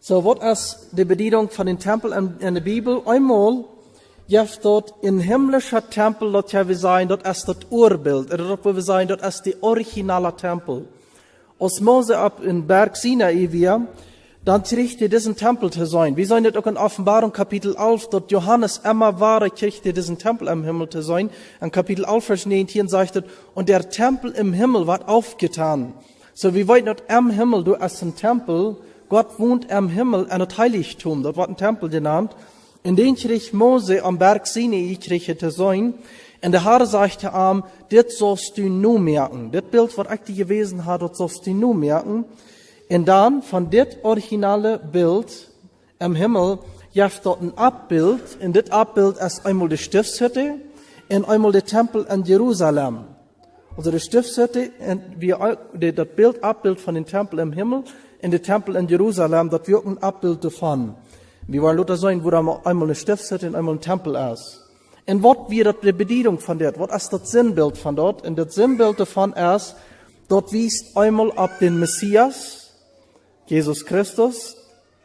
So, was ist die Bedienung von den Tempel in der Bibel? Einmal, jeft dort in himmlischer Tempel, dort ja wir sein, dort ist das Urbild, oder dort wo wir sein, dort ist die originale Tempel. Als Mose ab in Berg Sinai wir, dann kriegt ihr diesen Tempel zu sein. Wir sehen das auch in Offenbarung Kapitel 11, dort Johannes immer war, kriegt ihr diesen Tempel im Himmel zu sein. In Kapitel 11, Vers 19 sagt es, und der Tempel im Himmel wird aufgetan. So, wie weit not am Himmel, du hast ein Tempel, Gott wohnt am Himmel in das Heiligtum, dort wird ein Tempel genannt. In den kriegt Mose am Berg Sinai kriegt zu sein. Und der Herr sagte ihm, das sollst du nur merken. Das Bild, was ich gewesen habe, das sollst du nur merken. Und dann, von das originale Bild am Himmel, gibt dort ein Abbild. Und das Abbild ist einmal die Stiftshütte und einmal der Tempel in Jerusalem. Also die Stiftshütte, das Bild, Abbild von dem Tempel im Himmel und der Tempel in Jerusalem, das wird ein Abbild davon. Wir wollen Luther sein, wo da einmal eine Stiftshütte und einmal ein Tempel ist. Und was wird die Bedienung von dort? Was ist das Sinnbild von dort? Und das Sinnbild davon ist, dort wiest einmal ab den Messias, Jesus Christus.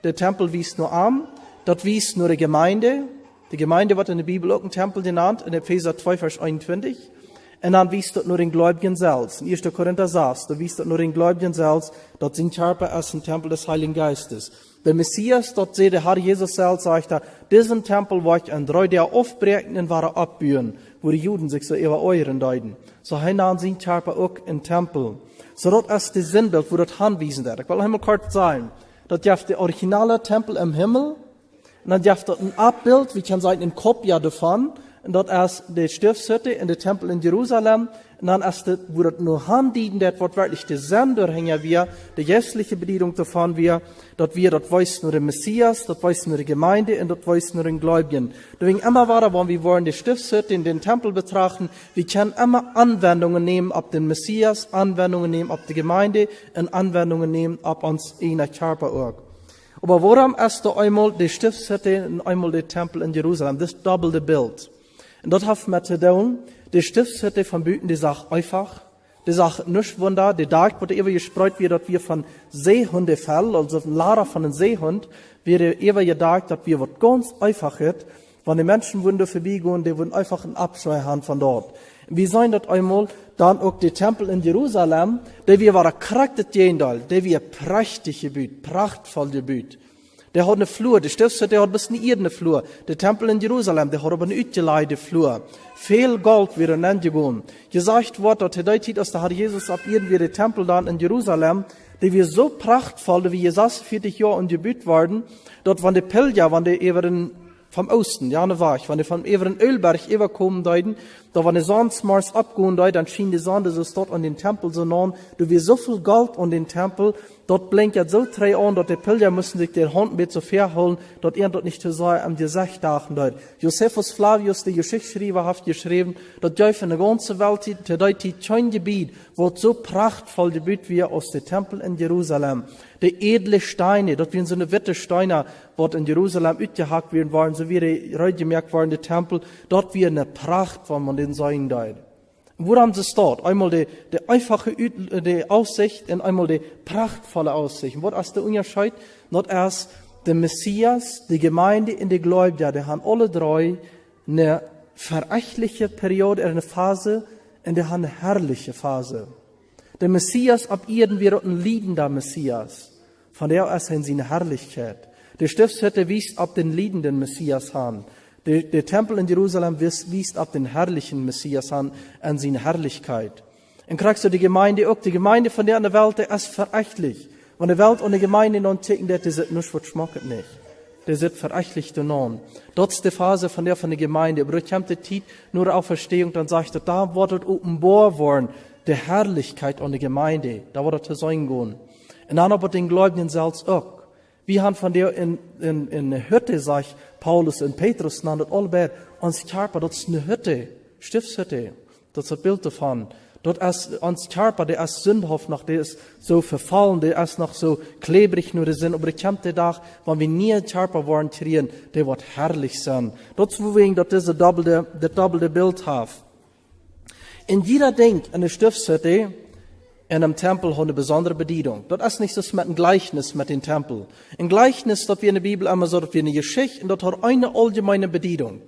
Der Tempel wiest nur am. Dort wiest nur die Gemeinde. Die Gemeinde wird in der Bibel auch ein Tempel genannt, in Epheser 2, Vers 21. Und dann wiest dort nur den Gläubigen selbst. In 1. Korinther 6, da wiest dort nur den Gläubigen selbst. Dort sind Körper als ein Tempel des Heiligen Geistes. Der Messias, dort seht der Herr Jesus selbst, sagt er, diesen Tempel wollte ich an 3 Tage aufbrechen und war abbühen, wo die Juden sich so über euren deuten. So hinein sind Körper auch im Tempel. So dort ist das Sinnbild, wo das anwiesen wird. Ich will einmal kurz sagen, dort gibt der originale Tempel im Himmel, und dann gibt dort ein Abbild, wie kann sagen, ein Kopie davon, und dort ist die Stiftshütte in der Tempel in Jerusalem, und dann ist das, wo das nur handieden, das wortwörtlich die Sendurhänger wir, die geistliche Bedienung davon wir, dort weiß nur der Messias, dort weiß nur die Gemeinde, und dort weiß nur den Gläubigen. Deswegen immer weiter, wenn wir wollen die Stiftshütte in den Tempel betrachten, wir können immer Anwendungen nehmen ab den Messias, Anwendungen nehmen ab die Gemeinde, und Anwendungen nehmen ab uns in der Körper auch. Aber warum ist da einmal die Stiftshütte und einmal der Tempel in Jerusalem? Das doppelte Bild. Und dort hat man zu tun, die Stiftshütte von Büten, die sagt einfach, die sagt nicht Wunder, die Tag, wo der ewig gespreut wird, dass wir von Seehundefell, also von Lara von einem Seehund, wird der ewig gedacht, dass wir was ganz einfach hat, wenn die Menschen würden vorbeigehen, die würden einfach einen Abscheu haben von dort. Wir sehen das einmal, dann auch die Tempel in Jerusalem, der wir war charakter Jendal, der wir prächtig gebüht, prachtvoll gebüht. Der hat eine Flur, die Stiftshütte, der hat bis nie eine Flur. Der Tempel in Jerusalem, der hat aber eine utgeleide Flur. Viel Gold wird in gegangen. Gesagt wird, dass der Zeit, als der Herr Jesus ab irgendwie der Tempel dann in Jerusalem, die wir so prachtvoll, wie Jesus 40 Jahre in Gebüt waren, dort waren die Pilger, waren die eben vom Osten, ja, ne war ich, wenn die vom Everen Ölberg überkommen deuten, da waren die Sonnsmars abgehen deuten, dann schien die Sonne so dort an den Tempel so nah, du wir so viel Gold an den Tempel, dort blinkt ja so drei an, dort die Pilger müssen sich den Hand mit so fair holen, dort dort nicht zu sein, am Gesicht dachen deut. Josephus Flavius, der Geschichtsschreiber, hat geschrieben, dort jäuft in der ganzen Welt, der deut die kein Gebiet, wo so prachtvoll gebiet wie aus dem Tempel in Jerusalem. Die edle Steine, dort wie so eine witte Steine, dort in Jerusalem utgehackt werden waren, so wie die reutgemerkt waren, der Tempel, dort wie eine Pracht, wenn man den sein deut. Wo haben sie es dort? Einmal die einfache die Aussicht und einmal die prachtvolle Aussicht. Und was ist der Unterschied? Dort erst der Messias, die Gemeinde und die Gläubiger, die haben alle drei eine verächtliche Periode, eine Phase, und die haben eine herrliche Phase. Der Messias ab Erden wird ein liebender Messias. Von der aus haben sie eine Herrlichkeit. Die Stiftshütte wies ab den liebenden Messias an. Der Tempel in Jerusalem wies ab den herrlichen Messias an seine Herrlichkeit. Und kriegst du die Gemeinde auch, die Gemeinde von der in der Welt, der ist verächtlich. Wenn die Welt und die Gemeinde non ticken, der sind nicht, was schmeckt nicht. Der sind verächtlich non. Dort ist die Phase von der Gemeinde. Aber durch die Zeit nur auf Verstehung, dann sagt er, da wird es offenbar worden, der Herrlichkeit an der Gemeinde. Da wird es zu sein gehen. Und dann aber den Gläubigen selbst auch. Wir haben von der in der Hütte, sagt Paulus und Petrus, nannt allebei, uns Körper, das ist eine Hütte, Stiftshütte. Das ist ein Bild davon. Dort ist uns Körper, der ist sündhaft noch, der ist so verfallen, der ist noch so klebrig nur der Sinn. Aber ich kommt der Tag, wenn wir nie ein Körper wollen kriegen, der wird herrlich sein. Das ist wegen, dass diese doppelte Bild hat. In jeder Denk an der Stiftshütte, in einem Tempel haben eine besondere Bedienung. Das ist nicht so mit einem Gleichnis mit dem Tempel. Ein Gleichnis, das wir in der Bibel immer so, dass wir eine Geschichte, und das hat eine allgemeine Bedienung.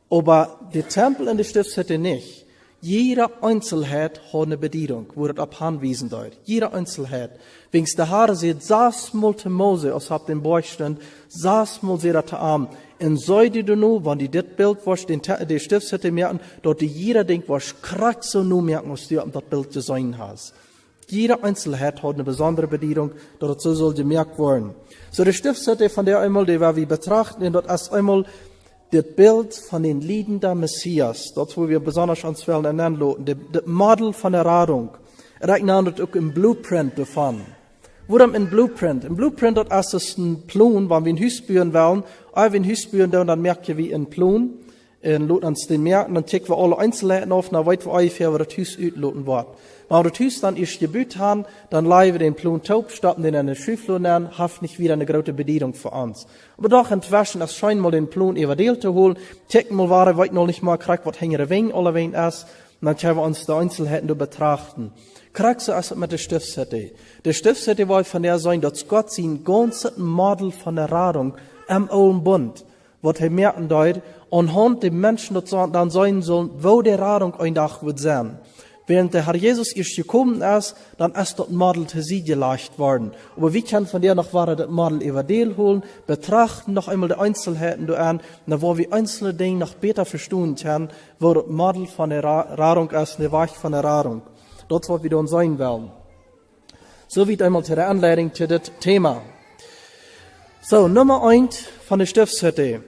Aber der Tempel in der Stiftshütte nicht. Jede Einzelheit hat eine Bedienung, wo das abhanwiesen wird. Jede Einzelheit. Wegen der Haare sieht, saß multe Mose, aus hab den Bauch stand, saß mal sie das Arm. Und sollte du nu, wenn die das Bild was, die Stiftshütte merken, dort die jeder denkt, was krack so nu merken, was du am das Bild gesehen hast. Jede Einzelheit hat eine besondere Bedienung, dort so soll gemerkt werden. So die Stiftshütte von der einmal, die wir betrachten, und dort ist einmal das Bild von den liebenden Messias, dort wo wir besonders uns wollen nennen loten, das Model von der Radung. Das auch im Blueprint davon. Worum im Blueprint? Im Blueprint dort ist es ein Plan, wenn wir ein Haus bauen wollen, wenn wir ein Haus bauen, dann merken wir wie ein Plan, und loten uns den merken, dann checken wir alle Einzelheiten auf, dann weit wir ungefähr, wo das Haus utloten wird. Wenn wir das Haus dann erst gebaut haben, dann leihen wir den Plan taub, stoppen den in den Schifflohn nennen, haft nicht wieder eine große Bedienung für uns. Aber doch inzwischen, das scheint mal den Plan überdeelt zu holen, checken mal, war weit noch nicht mal, kriegt, was hängen Wing, alle Wing ist, und dann können wir uns die Einzelheiten betrachten. Kriegt so ist es mit der Stiftshütte. Der Stiftshütte war von der sein, dass Gott sein ganzes Model von der Radung am Alten Bund, was er merken dort, und Hand die Menschen dort dann sein sollen, wo der Radung ein Tag wird sein. Während der Herr Jesus erst gekommen ist, dann ist das Model zu sie gelegt worden. Aber wie kann von der noch wahre das Model überdeel holen, betrachten noch einmal die Einzelheiten an, da wo wir einzelne Dinge noch besser verstehen können, wo das Model von der Radung ist, der Weich von der Radung. Dort, was wir dann sein wollen. So wie einmal zu der Anleitung zu dem Thema. So, Nummer 1 von der Stiftshütte.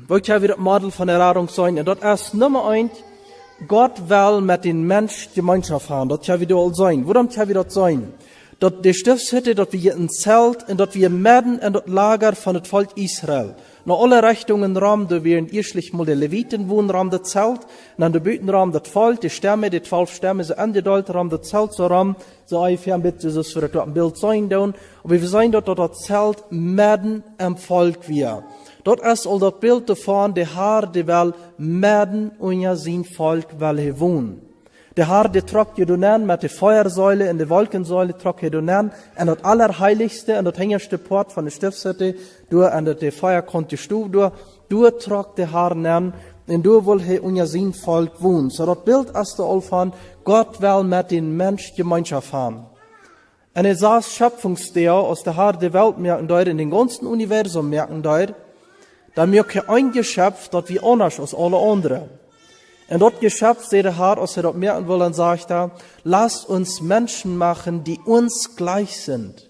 Wollt ja wieder das Model von der Radung sein. Und dort ist Nummer 1, Gott will mit den Menschen Gemeinschaft haben. Das ja wieder all sein. Worum ja wieder sein? Dort die Stiftshütte, dort wir ein Zelt, und dort wir mitten in das Lager von das Volk Israel. Nach alle Richtungen Raum, da wir erstlich mal die Leviten wohnen, Raum das Zelt, und dann der Bütenraum das Volk, die Stämme, die 12 Stämme, so angedeutet, Raum das Zelt, so Raum, so ungefähr ein bisschen, so für das ein Bild sein, und wir sehen dort, das Zelt mitten im Volk wir. Dort ist all das Bild davon, der Herr, der will mitten unter sein Volk, weil er wohnt. Der Herr, der tragt je donen mit der Feuersäule und der Wolkensäule, tragt je donen an das Allerheiligste, an das hinterste Port von der Stiftshütte, durch an der Feuer konnte Stube, durch tragt der Herr nen, und durch will er unter sein Volk wohnen. So das Bild ist da all von, Gott will mit den Menschen Gemeinschaft haben. Und er saß Schöpfungsjahr aus der Herr der Welt merken dort, in den ganzen Universum merken dort, da merke ein Geschöpf, das wie anders als alle anderen. Und dort Geschöpf, seht der Herr, als er dort merken will, dann sagt er, lasst uns Menschen machen, die uns gleich sind.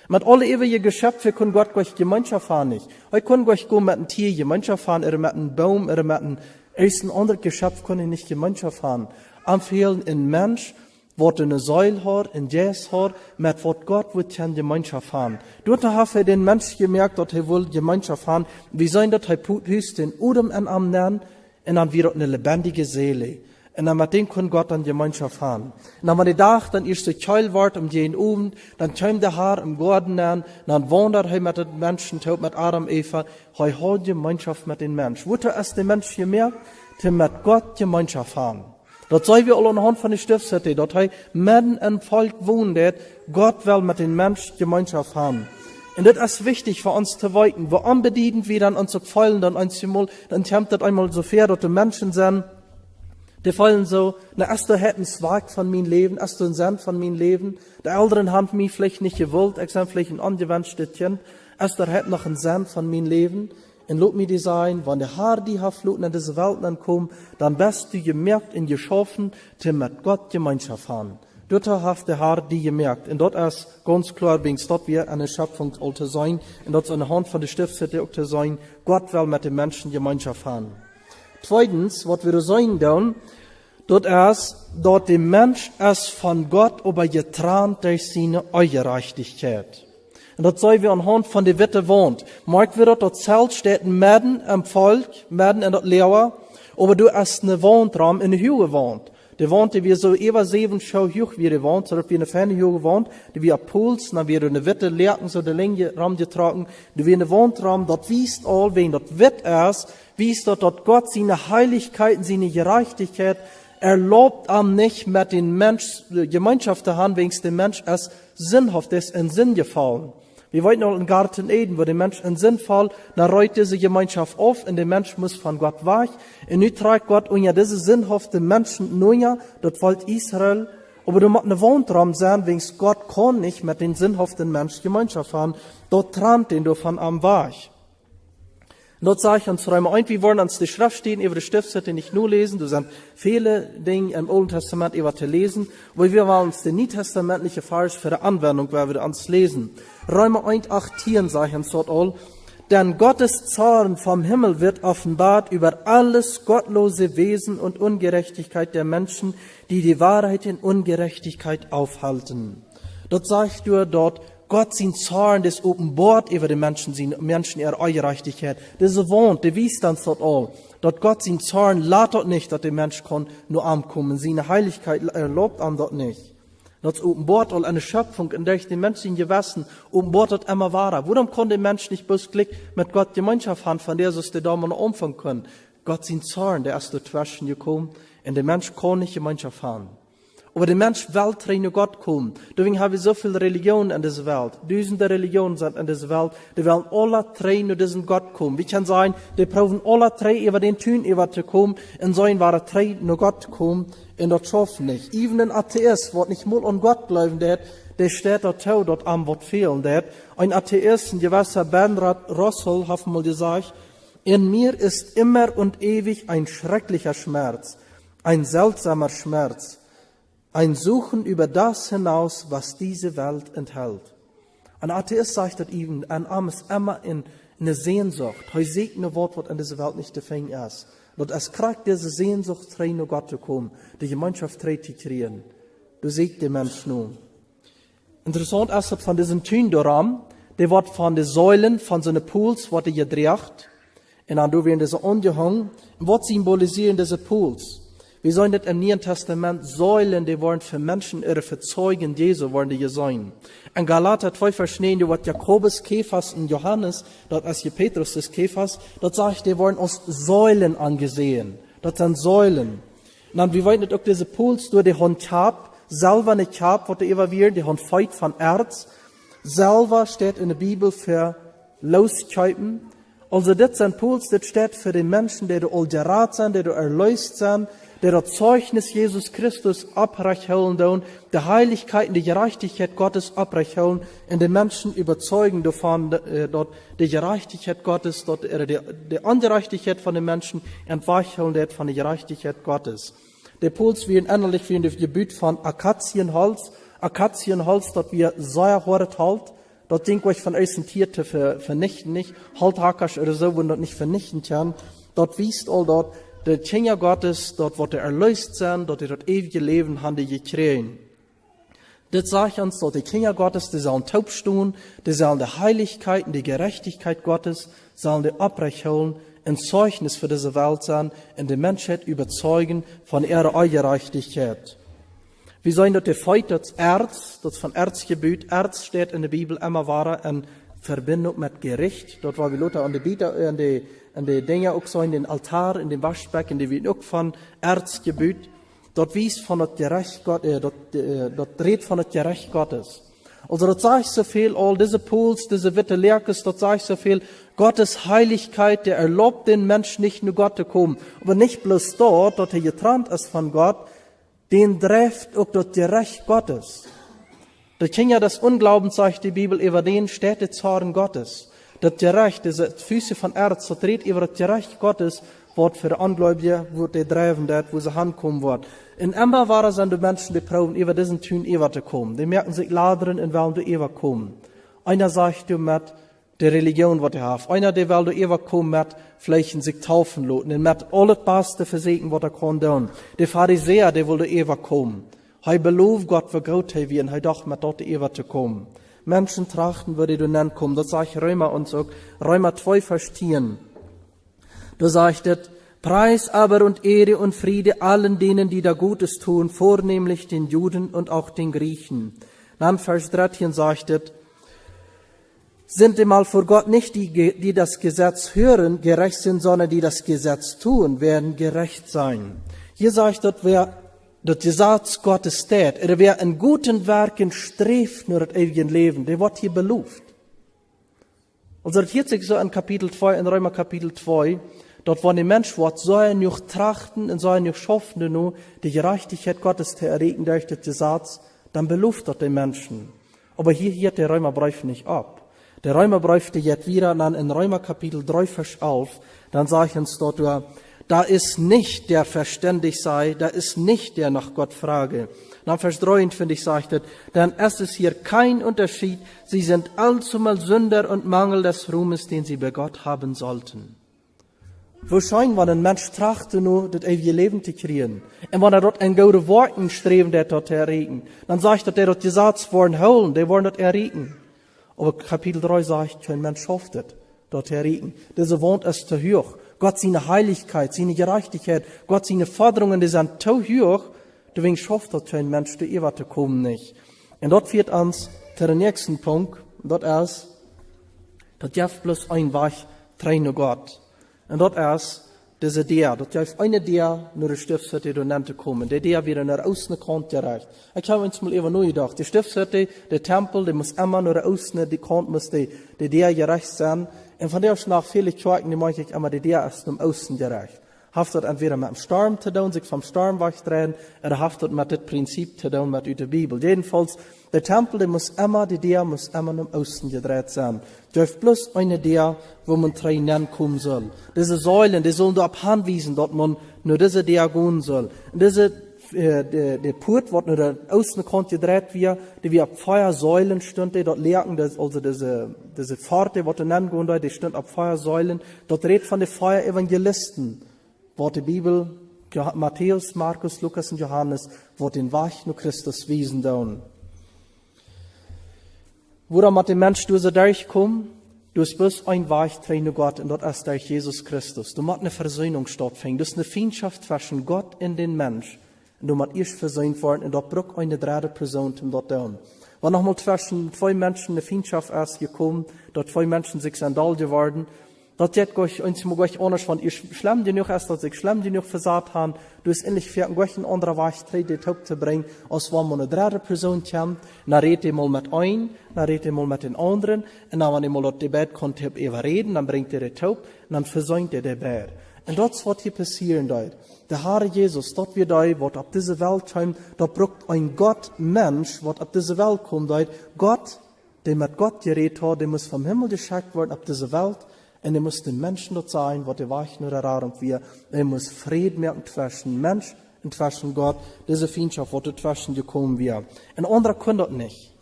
Mit alle ewige Geschöpfe können Gott gleich Gemeinschaft haben nicht. Heute können Gott go mit einem Tier Gemeinschaft haben, oder mit einem Baum, oder mit einem ersten anderen Geschöpf können nicht Gemeinschaft haben. Empfehlen ein Mensch, wat eine Säule hat, ein Jes hat, mit wat Gott wird kann Gemeinschaft haben. Dort hat er den Mensch gemerkt, dass er will Gemeinschaft haben. Wie sein, dass er höchst den Udem an am nennen, und dann wird eine lebendige Seele. Und dann mit dem kann Gott dann Gemeinschaft haben. Und dann, wenn der Tag dann erst Keul wird, jeden Abend, dann kommt der Herr im Garten an, dann wandert er mit den Menschen, mit Adam, Eva, er hat Gemeinschaft mit den Menschen. Wo ist der Mensch gemerkt? Der mit Gott Gemeinschaft haben. Das sehen wir alle anhand von der Stiftshütte, dass er mitten im Volk wohnt, Gott will mit den Menschen Gemeinschaft haben. Und das ist wichtig für uns zu weiten. Wo anbedienen wir dann uns gefallen, dann einmal, dann kommt das einmal so fair, dass die Menschen sind, die fallen so, na, erst du hätt ein Zweig von mein Leben, erst du ein Sand von mein Leben, die Älteren haben mich vielleicht nicht gewollt, ich sag vielleicht ein angewünschtes Kind, erst du hätt noch ein Sand von mein Leben, und lot mir die sein, wenn der Herr die hat Fluten in diese Welt ankommt, dann bist du gemerkt und geschaffen, die mit Gott Gemeinschaft haben. Dort hat der Herr die gemerkt. Und dort ist ganz klar, wegen dort wir eine Schöpfung zu sein, und dort eine Hand von der Stiftshütte auch zu sein, Gott will mit den Menschen Gemeinschaft haben. Zweitens, was wir sein dann, dort ist, dort der Mensch ist von Gott aber getrennt durch seine Gerechtigkeit. Und das sehen wir anhand von der Witte wohnt. Merkt wir dort, das Zelt steht mitten im Volk, mitten in das Leer, aber du hast eine Wohnraum in der Höhe wohnt. Die wohnt, die wir so über 7 Schau hoch wie die wohnt, so dass wir eine feine Höhe wohnt, die wir Puls, dann wir eine Witte leerten, so die Länge Raum getragen, die wir eine Wohnraum, dort wiest all, wen dort Witt ist, wiest dort Gott seine Heiligkeit und seine Gerechtigkeit erlaubt am nicht mit den Mensch, Gemeinschaft zu haben, wegen der Mensch als sinnhaft ist, in Sinn gefallen. Wir wollten noch in Garten Eden, wo der Mensch in Sinn fällt, dann reut diese Gemeinschaft auf, und der Mensch muss von Gott weg. Und nun trägt Gott unter diese sinnhafte Menschen nur, das wollte Israel. Aber du musst eine Wohnraum sein, wegen Gott kann nicht mit den sinnhaften Menschen Gemeinschaft haben. Dort trennt den du von am Weg. Dort sage ich uns Römer 1, wir wollen uns die Schrift stehen, über die Stiftshütte nicht nur lesen, du sind viele Dinge im Alten Testament über zu lesen, aber wir wollen uns die nietestamentliche Vers für die Anwendung, weil wir uns lesen. Römer 1, 18 sage ich uns dort all, denn Gottes Zorn vom Himmel wird offenbart über alles gottlose Wesen und Ungerechtigkeit der Menschen, die die Wahrheit in Ungerechtigkeit aufhalten. Dort sagt du dort, Gott sein Zorn, das offenbart über die Menschen ihre Ungerechtigkeit. Das wohnt, der wies dann dort all. Dort Gott sein Zorn lässt dort nicht, dass der Mensch kann nur ankommen. Seine Heiligkeit erlaubt an dort nicht. Das offenbart all eine Schöpfung, in der ich den Menschen gewassen, offenbart dort immer wahrer. Warum kann der Mensch nicht bloß Glück mit Gott Gemeinschaft haben, von der sie da mal umfangen können? Gott sein Zorn, der ist dort zwischen gekommen, und der Mensch kann nicht Gemeinschaft haben. Aber der Mensch will zu Gott kommen. Deswegen haben wir so viele Religionen in dieser Welt. Tausende Religionen sind in dieser Welt. Die wollen alle drei zu diesem Gott kommen. Wie kann sein, die brauchen alle drei über den Tun über zu kommen, und sollen waren drei zu Gott kommen, und das schaffen nicht. Even ein Atheist, der nicht mal an Gott glauben wird, der steht dort auch dort am, was fehlen wird. Ein Atheist, ein gewisser Bernhard Russell, hat mal gesagt, in mir ist immer und ewig ein schrecklicher Schmerz, ein seltsamer Schmerz. Ein Suchen über das hinaus, was diese Welt enthält. Ein Atheist sagt das eben, ein Arm ist immer in eine Sehnsucht. Er sieht ein Wort, was in dieser Welt nicht zu finden ist. Und es kriegt diese Sehnsucht, zu Gott zu kommen, die Gemeinschaft zu kriegen. Du siehst den Menschen nun. Interessant ist, dass von diesem Tündoram, der wird von den Säulen, von so Pools, wird gedreht. Und dann werden diese angehangen. Und was symbolisieren diese Pools? Wir sollen das im Neuen Testament Säulen, die wollen für Menschen ihre Verzeugen Jesu, wollen die sein. In Galater 2 verstehen die, was Jakobus, Kephas und Johannes, dort als hier Petrus des Kephas, dort sagt, die wollen aus Säulen angesehen. Das sind Säulen. Und dann, wir wollen nicht auch diese Pools, durch die haben Kap, selber nicht Kap, was die evaluieren, die haben Feit von Erz. Selber steht in der Bibel für Loskäupen. Also, das sind Pools, das steht für die Menschen, die all gerat sind, die erlöst sind, der das Zeugnis Jesus Christus abrechnen, der Heiligkeit und die Gerechtigkeit Gottes abrechnen, und die Menschen überzeugen davon, dort die Gerechtigkeit Gottes, dort die Ungerechtigkeit von den Menschen entweichen von der Gerechtigkeit Gottes. Die Puls werden ähnlich wie in dem Gebiet von Akazienholz. Akazienholz, dort wir sehr hart halt. Dort denke ich von außen Tier zu vernichten nicht. Halthackers oder so, wo dort nicht vernichten kann. Dort wiest all dort, der Kinder Gottes, dort wird er erlöst sein, dort das ewige Leben haben die gekriegt. Das sagt uns, dort die Kinder Gottes, die sollen taub stehen, die sollen die Heiligkeit und die Gerechtigkeit Gottes, sollen die abrechnen, ein Zeugnis für diese Welt sein, und die Menschheit überzeugen von ihrer Gerechtigkeit. Wir sollen dort die Feit, das Erz, das von Erzgebiet, Erz steht in der Bibel immer wahrer in Verbindung mit Gericht. Dort war wir Luther an die Dinge auch so in den Altar, in den Waschbecken, die wir auch von Erzgebiet. Dort wies von das Gerecht Gott, dort dreht von das Gerecht Gottes. Also dort sage ich so viel, all diese Pools, diese Witte Lerkes, dort sage ich so viel, Gottes Heiligkeit, der erlaubt den Menschen nicht nur Gott zu kommen, aber nicht bloß dort er getrennt ist von Gott, den trifft auch das Gerecht Gottes. Der Kinder des Unglaubens, sagt die Bibel, über den steht der Zorn Gottes. Das Gerecht, diese Füße von Erz, so dreht über das Gerecht Gottes, wird für die Ungläubige, wo die Treiben dort, wo sie ankommen wird. In immer waren sind die Menschen, die proben, über diesen Tun über zu kommen. Die merken sich ladern, in welchem du über kommen. Einer sagt du mit der Religion, was du hast. Einer, der will du über kommen mit, vielleicht sich taufen lassen, und mit alles Beste versegen, was er kann tun. Der Pharisäer, der will du über kommen. Er belobt Gott, wie gut er wird, und er dachte, mit dort über zu kommen. Menschen trachten, würde du nennen kommen. Das sagt Römer uns auch. Römer 2 verstehen. Du sagst, Preis aber und Ehre und Friede allen denen, die da Gutes tun, vornehmlich den Juden und auch den Griechen. Dann Vers 13 sagt, sind einmal vor Gott nicht die, die das Gesetz hören, gerecht sind, sondern die das Gesetz tun, werden gerecht sein. Hier sagt dort, wer das Gesetz Gottes tät, oder wer in guten Werken streeft nur das ewige Leben, der wird hier belohnt. Also das hier sich so in Kapitel 2, in Römer Kapitel 2, dort wo der Mensch wird, soll noch trachten und soll noch schaffen, nur die Gerechtigkeit Gottes zu erregen durch das Gesetz, dann belohnt dort den Menschen. Aber hier hört der Römerbrief nicht ab. Der Römerbrief, der jetzt wieder dann in Römer Kapitel 3, Vers 11, dann sagt uns dort, da ist nicht der verständig sei, da ist nicht der nach Gott frage. Dann Vers 3, finde ich, sagt es, denn es ist hier kein Unterschied, sie sind allzumal Sünder und Mangel des Ruhmes, den sie bei Gott haben sollten. Wahrscheinlich, wenn ein Mensch trachte nur, das ewige Leben zu kriegen, und wenn dort ein gute Worten streben, der dort erregen, dann sagt er, der dort gesagt wollen holen, der wollen dort erregen. Aber Kapitel 3 sagt, kein Mensch schafft es, dort erregen. Diese wohnt es zu hoch. Gott seine Heiligkeit, seine Gerechtigkeit, Gott seine Forderungen, die sind zu hoch, deswegen schafft dort kein Mensch, der Ewa zu kommen nicht. Und dort führt uns zu dem nächsten Punkt, dort ist, dort gibt bloß ein Weg, traine Gott. Und dort ist, diese der, dort gibt eine der, nur die Stiftshütte, die nennt kommen. Der wieder nach außen Kant gereicht. Ich habe uns mal eben neu gedacht, die Stiftshütte, der Tempel, der muss immer nach außen, die Kant muss der gerecht sein. Und von der nach viele Kirchen, die meine ich immer, der ist um außen gereicht. Haft dort entweder mit dem Sturm zu tun, sich vom Sturm wegdrehen, oder haft dort mit dem Prinzip zu tun, mit der Bibel. Jedenfalls, der Tempel, der muss immer um außen gedreht sein. Du hast bloß eine der, wo man trainieren kommen soll. Diese Säulen, die sollen dort anweisen, dort man nur diese der gehen soll. Und diese, der Port, wird nur der Außenkant gedreht wird, die wie auf Feuersäulen stund, die dort lehren, also diese Pforte, die nennen gehen, die stund auf Feuersäulen. Dort redet von den Feuerevangelisten. Wort die Bibel, Matthäus, Markus, Lukas und Johannes, wird den Weg nur Christus wiesen down. Wo da mit dem Mensch durch durchkommen, du hast bloß ein Weg traine Gott, und dort ist durch Jesus Christus. Du musst eine Versöhnung stattfinden. Du hast eine Feindschaft zwischen Gott und den Mensch. Und du musst erst versöhnt werden, und dort braucht eine dritte Person, um dort down. Wenn nochmal zwischen zwei Menschen eine Feindschaft erst gekommen, dort zwei Menschen sich sandal geworden, dat jet goch uns mo goch anders van ihr schlimm die noch erst, dass ich schlimm die noch versagt haben, du ist endlich für ein goch ein anderer Weg die Taub zu bringen, als wenn man eine dritte Person kommt, na redet ihr mal mit ein, na redet ihr mal mit den anderen, und dann wenn ihr mal dort Debatt kommt, habt ihr reden, dann bringt ihr die Taub, und dann versäumt ihr Debatt. Und das wird hier passieren dort. Der Herr Jesus, dort wie da, wird auf diese Welt kommen, dort braucht ein Gott, Mensch, wird auf diese Welt kommen dort. Gott, der mit Gott geredet hat, der muss vom Himmel geschickt werden auf diese Welt. Und er muss den Menschen dort sein, was der Weich nur erraten wir. Er muss Frieden merken zwischen Mensch und zwischen Gott. Diese Feindschaft wird zwischen gekommen wir. Ein anderer kann das nicht.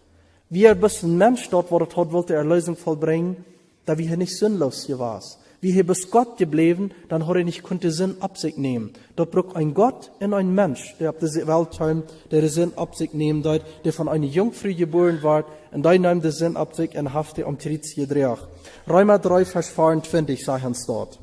Wir bis ein Mensch dort, wo das hat, wollte Erlösung vollbringen, da wir hier nicht sinnlos hier war. Wie hier bis Gott geblieben, dann hat er nicht konnte Sinn ab sich nehmen. Dort braucht ein Gott und ein Mensch, der auf diese Welt kommt, der den Sinn ab sich nehmen dort, der von einer Jungfrau geboren wird, und der nimmt den Sinn ab sich und hafte um Triz gedreht. Römer 3, Vers 24 sagt uns dort.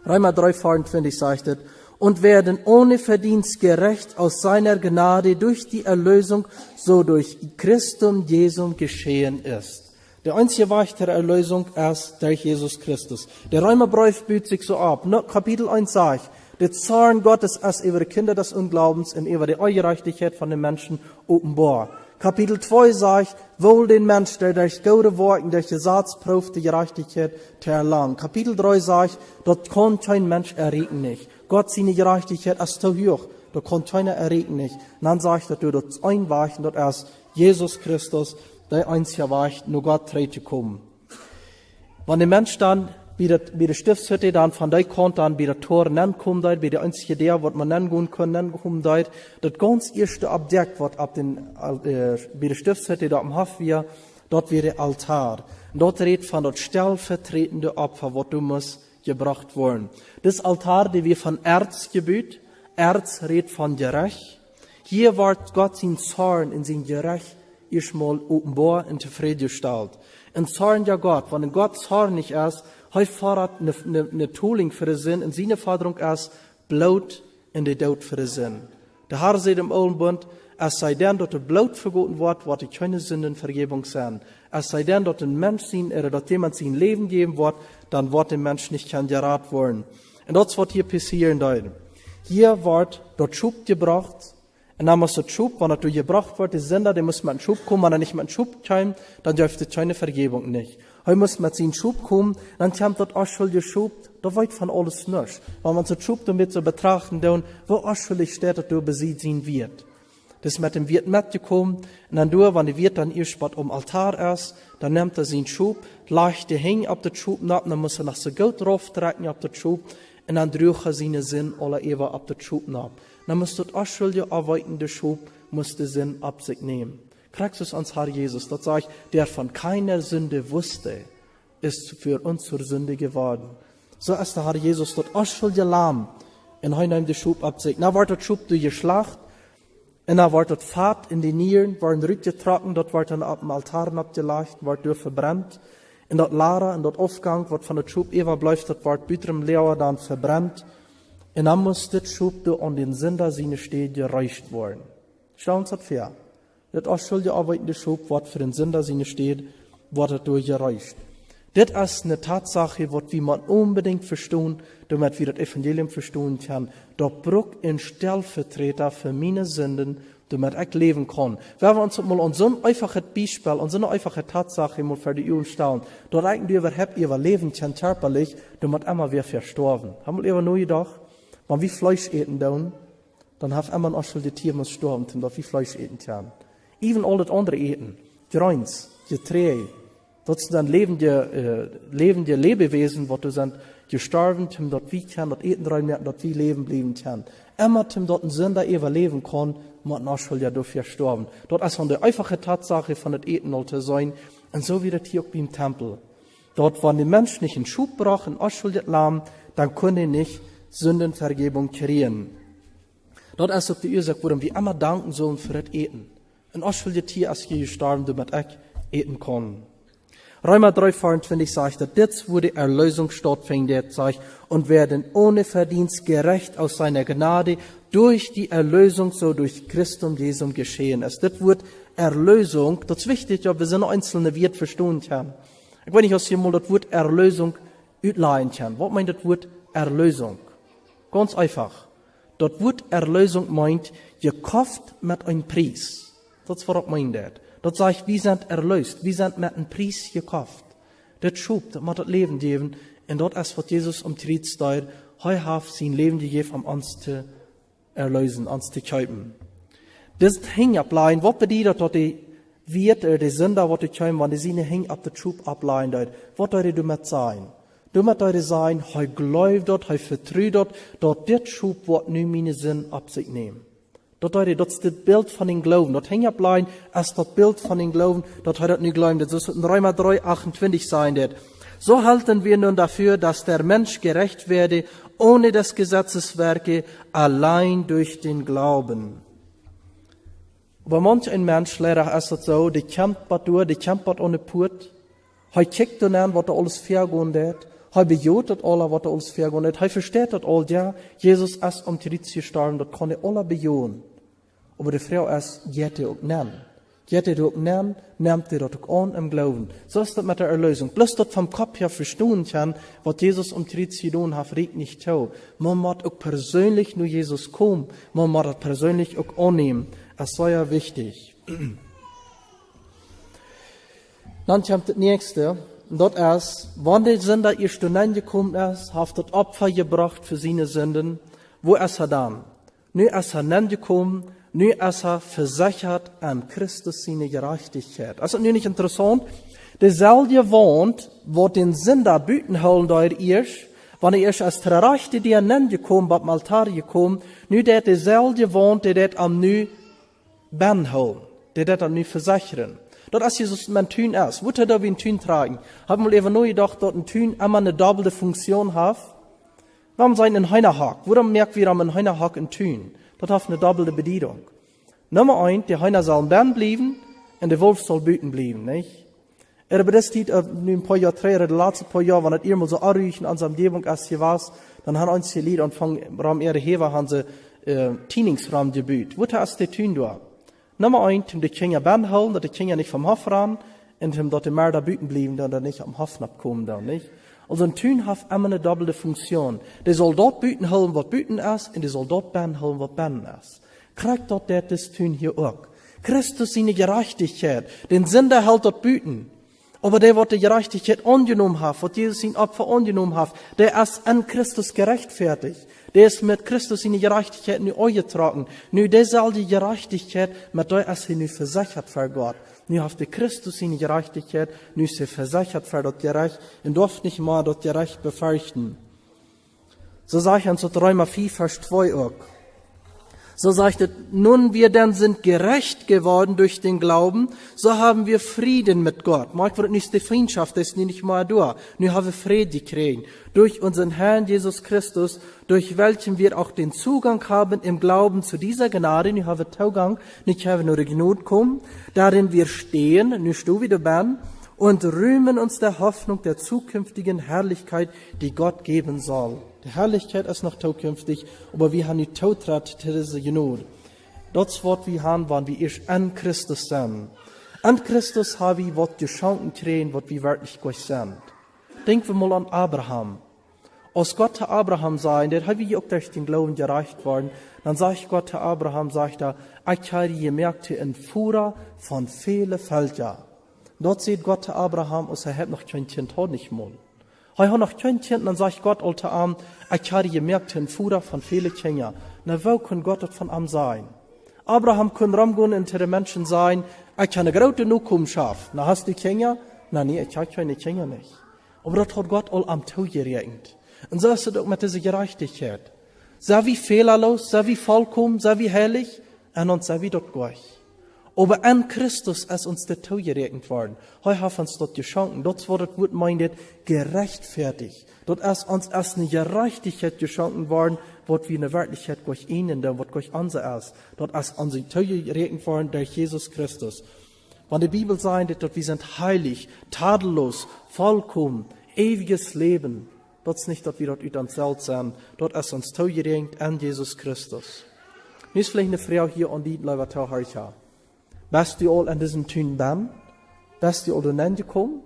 Römer 3, 24 sagt es, und werden ohne Verdienst gerecht aus seiner Gnade durch die Erlösung, so durch Christum Jesum geschehen ist. Der einzige Weg der Erlösung ist durch Jesus Christus. Der Römerbrief bietet sich so ab. Kapitel 1 sagt, der Zorn Gottes ist über die Kinder des Unglaubens und über die Ungerechtigkeit von den Menschen offenbar. Kapitel 2 sagt, wohl den Mensch, der durch gute Worte, durch Gesetz prüft, die Gerechtigkeit zu erlangen. Kapitel 3 sagt, dort kann kein Mensch erregen nicht. Gott seine Gerechtigkeit ist zu hoch. Dort kann keiner erregen nicht. Und dann sagt er, dort ist ein Weg, und dort ist Jesus Christus, der einzige Weg, nur Gott zu kommen. Wenn der Mensch dann bei der Stiftshütte dann von der Kant dann bei der Tor nennen kommt, bei der einzige der, was man nennen können, kommen das ganz erste Objekt, was ab bei der Stiftshütte da am Hof wir, dort wäre der Altar. Und dort redet von dort stellvertretende Opfer, was du musst gebracht worden. Das Altar, die wir von Erz gebüht, Erz redet von Gerecht. Hier wird Gott sein Zorn in sein Gerecht erstmal offenbar und zufriedengestellt. Und Zorn ja Gott, wenn Gott zornig ist, heute fordert eine Tooling für den Sinn, und seine Forderung ist, Blut in den Tod für den Sinn. Der Herr sagt im Alten Bund, es sei denn, dass der Blut vergoten wird, wird die keine Sündenvergebung sein. Es sei denn, dass ein Mensch sein, oder dass jemand sein Leben geben wird, dann wird der Mensch nicht kein Gerat worden. Und das wird hier passieren, Leute. Hier wird dort Schub gebracht. Und dann muss das Schub, wenn das gebracht wird, die Sünder, die muss mit dem Schub kommen. Wenn er nicht mit dem Schub kommt, dann dürfte keine Vergebung nicht. Heute muss mit seinem Schub kommen, dann kommt dort auch schon Schub, da weit von alles nicht. Wenn man so Schub damit so betrachten, dann, wo auch schon steht, dass du besiegt sein wird. Das ist mit dem Wirt mitgekommen, und dann wenn der Wirt dann erst am Altar ist, dann nimmt er seinen Schub, legt den Hängen auf den Schub ab, dann muss er nach so Gott drauf trecken auf den Schub, und dann drückt er seine Sinn alle Ewa auf den Schub ab. Dann muss dort auch schon der arbeitende Schub, muss den Sinn ab sich nehmen. Christus ans Herr Jesus, das sage ich, der von keiner Sünde wusste, ist für uns zur Sünde geworden. So ist der Herr Jesus dort auch schon der Lamm, und er nimmt den Schub ab sich. Dann wird der Schub durchgeschlacht, und dann wird dort Fahrt in die Nieren, werden rückgetragen, dort wird dann ab dem Altar abgelegt, wird dort verbrannt. In dort Lara, in dort Aufgang, wird von der Schub Eva bleibt, dort wird büterem Leer dann verbrannt. Und dann muss das Schub an den Sünder seine Steht gereicht worden. Schauen Sie das fair. Das auch schon arbeitende Schub, wird für den Sünder seine Steht, wird durch gereicht. Das ist eine Tatsache, wie man unbedingt verstehen, damit wir das Evangelium verstehen können. Dort braucht ein Stellvertreter für meine Sünden, damit ich leben kann. Wenn wir uns mal an so ein einfaches Beispiel, an so eine einfache Tatsache mal für die Augen stellen, dort eigentlich überhaupt ihr Leben kann körperlich, damit immer wir verstorben. Haben wir nur gedacht, wenn wir Fleisch eten, dann haben immer auch schon die Tiere muss sterben, damit wir Fleisch eten können. Even all das andere eten, Greins, Getreide, das sind dann lebende Lebewesen, wo du sind gestorben, dort wie kann, dort eten rein, dort wie leben bleiben kann. Immer, dort ein Sünder überleben kann, man auch schon ja dafür sterben. Dort ist von der einfache Tatsache von das Eten sollte sein, und so wie das hier auch beim Tempel. Dort, wenn der Mensch nicht einen Schub braucht, ein ausschuldet Lamm, dann können er nicht Sündenvergebung kriegen. Dort ist auch die Ursache, warum wir immer danken sollen für das Eten. Ein ausschuldet Tier ist hier gestorben, damit ich eten kann. Römer 3,24 sagt, dass das wurde Erlösung stattfindet, sagt, und werden ohne Verdienst gerecht aus seiner Gnade durch die Erlösung, so durch Christum Jesum geschehen ist. Das Wort Erlösung, das ist wichtig, ja, wir sind einzelne Wort verstehen können. Ich weiß nicht, was hier mal das Wort Erlösung utleihen kann. Was meint das Wort Erlösung? Ganz einfach. Das Wort Erlösung meint, gekauft mit einem Preis. Das ist, was meint das. Das sagt, wir sind erlöst, wir sind mit einem Preis gekauft. Das Schub, das muss das Leben geben, und dort ist, was Jesus umtritt, er hat sein Leben gegeben, um uns zu erlösen, uns zu kaufen. Das hängt ableihen, was bedeutet, dass die die Sünder, was die kaufen, wenn die seine hängen ab der Schub ableihen, was soll die damit sein? Damit soll sein, er glaubt dort, er vertraut dort, dass das Schub, was nun meine Sinn ab sich nehmen. Das ist das Bild von den Glauben. Das hängt ableihen, als das Bild von den Glauben, das hat nicht glauben. Das ist in Römer 3,28 sein wird. So halten wir nun dafür, dass der Mensch gerecht werde, ohne des Gesetzeswerke, allein durch den Glauben. Aber manch ein Mensch, Lehrer, ist das so, die kämpft durch, die kämpft ohne Put. Er kickt dann an, was da alles vergehen wird. Er bejotet alles, was da alles vergehen wird. Er versteht das all, ja. Jesus ist um die Ritze gestorben, das kann er alle bejohen. Aber die Frau ist, geht er auch nennen. Geht er auch nennen, nimmt er das auch an im Glauben. So ist das mit der Erlösung. Bloß das vom Kopf her verstehen kann, was Jesus um die Ritze getan hat, regt nicht zu. Man muss auch persönlich nur Jesus kommen. Man muss das persönlich auch annehmen. Das ist ja wichtig. Dann kommt das nächste. Und das ist, wenn der Sünder erst hineingekommen ist, hat das Opfer gebracht für seine Sünden. Wo ist er dann? Nu ist er hineingekommen, nu ist er versichert an Christus seine Gerechtigkeit. Also nu nicht interessant? Derselbe wohnt, wo den Sünder büten holen da erst, wenn er erst als Gerechte, die hineingekommen, beim Altar gekommen, nu der derselbe wohnt, der das am nu ben holen, der das am nu versichern. Dort ist Jesus mein Tün ist. Wo da wie ein Tün tragen? Haben wir eben nur gedacht, dort ein Tün immer eine doppelte Funktion hat? Warum sein ein Heinerhack? Warum merkt wir am Heinerhack ein Tün? Das hat eine doppelte Bedienung. Nummer 1, der Heiner soll bern bleiben und der Wolf soll büten bleiben, nicht? Aber das steht ein paar Jahre drüber, die letzten paar Jahre, wenn das irgendwo so anrüchen an seiner Umgebung als hier war, dann haben uns die Lieder angefangen, im Raum ihrer Heber haben sie Tieningsraum gebüht. Wo ist der Tün da? Nummer 1, die Kinder bern holen, dass die Kinder nicht vom Hof ran, und dass die Mörder büten bleiben, dann nicht am Hof abkommen, dann, nicht? Also ein Tun hat immer eine doppelte Funktion. Der soll dort bieten holen, was bieten ist, und der soll dort ben holen, was ben ist. Kriegt dort das Tun hier auch. Christus seine Gerechtigkeit, den Sünder hält dort bieten. Aber der, was die Gerechtigkeit angenommen hat, was Jesus sein Opfer angenommen hat, der ist an Christus gerechtfertigt. Der ist mit Christus seine Gerechtigkeit nicht eingetragen. Nu, der soll die Gerechtigkeit, mit der ist er nicht versichert für Gott. Nu hat der Christus seine Gerechtigkeit, nu ist er versichert für das Gerecht, und darf nicht mal das Gerecht befürchten. So sagt er uns Römer 4, Vers 2 auch. So sagt er, nun wir dann sind gerecht geworden durch den Glauben, so haben wir Frieden mit Gott. Mag wird nicht die Freundschaft, das ist nicht mal da. Nun haben wir Frieden gekriegt. Durch unseren Herrn Jesus Christus, durch welchen wir auch den Zugang haben im Glauben zu dieser Gnade. Nun haben wir Zugang, nicht haben wir nur Gnade kommen, darin wir stehen, nicht du wieder ben, und rühmen uns der Hoffnung der zukünftigen Herrlichkeit, die Gott geben soll. Die Herrlichkeit ist noch zukünftig, aber wir haben nicht Totrat zu dieser Gnade. Das Wort wir haben, waren wir erst an Christus sind. An Christus haben wir was geschenkt kriegen, was wir wirklich gut sind. Denken wir mal an Abraham. Als Gott zu Abraham sagt, der habe ich auch durch den Glauben gereicht worden, dann sagt Gott zu Abraham, sagt er, ich habe gemerkt, in Führer von vielen Völkern. Dort sieht Gott zu Abraham, und er hat noch kein Kind, hat nicht mal. Er hat noch kein Kind, dann sagt Gott unter ihm, ich habe gemerkt, in Führer von vielen Kindern. Na, wo kann Gott das von ihm sein? Abraham kann rumgehen unter den Menschen sein, ich habe eine große Nachkommenschaft. Na, hast du Kinder? Na, nee, ich habe keine Kinder nicht. Aber das hat Gott all am Tau gerechnet. Und so ist es auch mit dieser Gerechtigkeit. Sei wie fehlerlos, sei wie vollkommen, sei wie heilig, und uns sei wie dort gleich. Aber an Christus ist uns der Tau gerechnet worden. Heute haben uns dort geschenkt. Dort wurde das Wort meint, gerechtfertigt. Dort ist uns erst eine Gerechtigkeit geschenkt worden, was wir in der Wirklichkeit durch ihnen, was durch unser ist. Dort ist unsere Tau gerechnet worden durch Jesus Christus. Wenn die Bibel sagt, dass wir sind heilig, tadellos, vollkommen, ewiges Leben. Dort ist nicht, dass wir dort über uns selbst sind. Dort ist uns Tau gerechnet an Jesus Christus. Nu ist vielleicht eine Frau hier an die Leute Tau haben. Bist du all in diesem Tun ben? Bist du all da gekommen?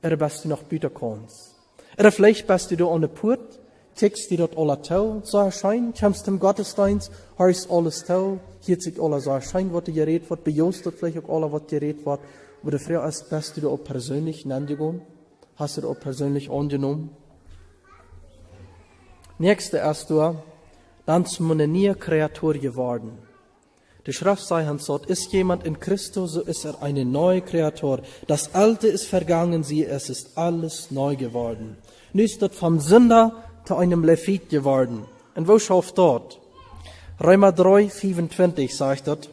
Oder bist du noch weiter kommst? Oder vielleicht bist du da an der Port, tickst du dort alle Tau, so erscheint, kommst zum Gottesdienst, hörst alles Tau, hier sich alles so erscheint, was dir geredet wird, bejost dort vielleicht auch alles, was dir geredet wird. Aber die Frage ist, bist du da auch persönlich gekommen? Hast du da auch persönlich angenommen? Nächste ist du, dann ist man eine neue Kreatur geworden. Die Schrift sagt, ist jemand in Christus, so ist er eine neue Kreatur. Das Alte ist vergangen, siehe, es ist alles neu geworden. Nun ist das vom Sünder zu einem Levit geworden. Und wo schafft dort? Römer 3, 25 sagt das.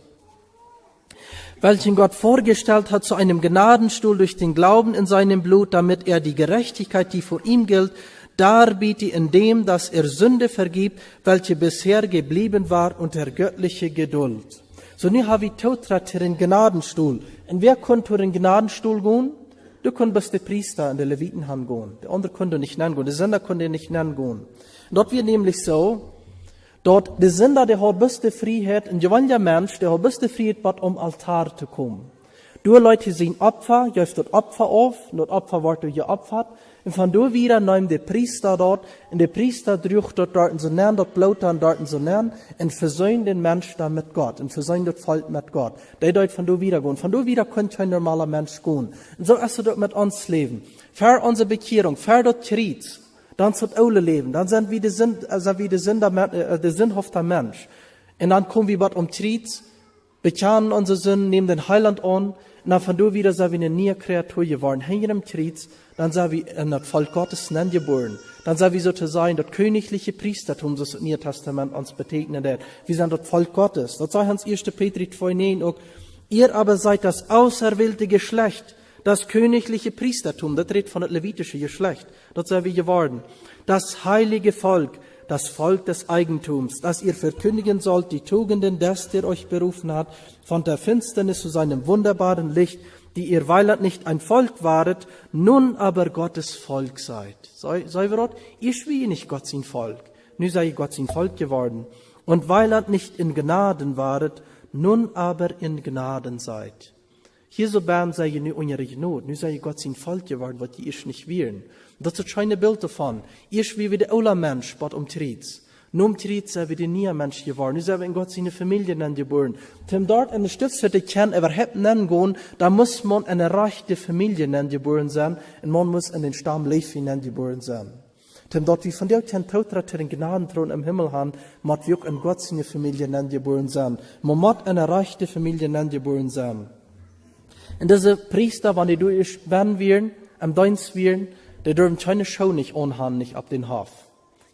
Welchen Gott vorgestellt hat zu einem Gnadenstuhl durch den Glauben in seinem Blut, damit er die Gerechtigkeit, die vor ihm gilt, darbiete in dem, dass er Sünde vergibt, welche bisher geblieben war unter göttliche Geduld. So nu habe ich Totrat in den Gnadenstuhl. Und wer konnte in den Gnadenstuhl gehen? Du konntest der Priester in der Levitenhand gehen. Der andere konnte nicht nennen gehen. Der Sünder konnte nicht nennen gehen. Dort wird nämlich so, dort der Sünder, der hat beste Freiheit, ein gewandter Mensch, der hat beste Freiheit, um Altar zu kommen. Du Leute sehen Opfer, jäuft dort Opfer auf, und dort Opfer wird geopfert. Und von du wieder nimmt der Priester dort, und der Priester drückt dort so nähren, dort Blut dann dort so nähren, und versöhnt den Mensch dann mit Gott, und versöhnt das Volk mit Gott. Der dort von du wieder gehen. Von du wieder könnte kein normaler Mensch gehen. Und so ist es dort mit uns leben. Für unsere Bekehrung, für dort Krieg, dann zu Ole leben, dann sind wir der sinnhafte Mensch. Und dann kommen wir bald Krieg, bekennen unsere Sünden, nehmen den Heiland an, und dann von du wieder sind wir eine neue Kreatur geworden. Hängen im Krieg, dann sind wir in das Volk Gottes geboren. Dann sind wir sozusagen das königliche Priestertum, das das Neue Testament uns begegnet hat. Wir sind das Volk Gottes. Das sagt uns 1. Petrus 2,9 auch. Ihr aber seid das auserwählte Geschlecht, das königliche Priestertum. Das redet von das levitische Geschlecht. Das sind wir geworden. Das heilige Volk, das Volk des Eigentums, das ihr verkündigen sollt, die Tugenden des, der euch berufen hat, von der Finsternis zu seinem wunderbaren Licht, die ihr weiland nicht ein Volk waret, nun aber Gottes Volk seid. Sei wir dort? Ihr schwie nicht Gott sein Volk, nun sei Gott sein Volk geworden. Und weiland nicht in Gnaden waret, nun aber in Gnaden seid. Hier so bern sei je nu unsere Not, nu sei Gott sein Volk geworden, was die ich nicht wählen. Das ist schon ein Bild davon. Ich wie der Ola Mensch, was umtritt. Nur umtritt sei wie der nie Mensch geworden. Nu sei in Gott seine Familie nennen geboren. Wenn dort in der Stiftshütte kann überhaupt nennen gehen, da muss man eine rechte Familie nennen geboren sein, und man muss in den Stamm Levi nennen geboren sein. Denn dort wie von dir kein Tautra zu den Gnadenthron im Himmel haben, muss wir auch in Gott seine Familie nennen geboren sein. Man muss eine rechte Familie nennen geboren sein. Und diese Priester, wenn die durch werden wären, am Dienst wären, die dürfen keine Show nicht anhaben, nicht ab den Hof.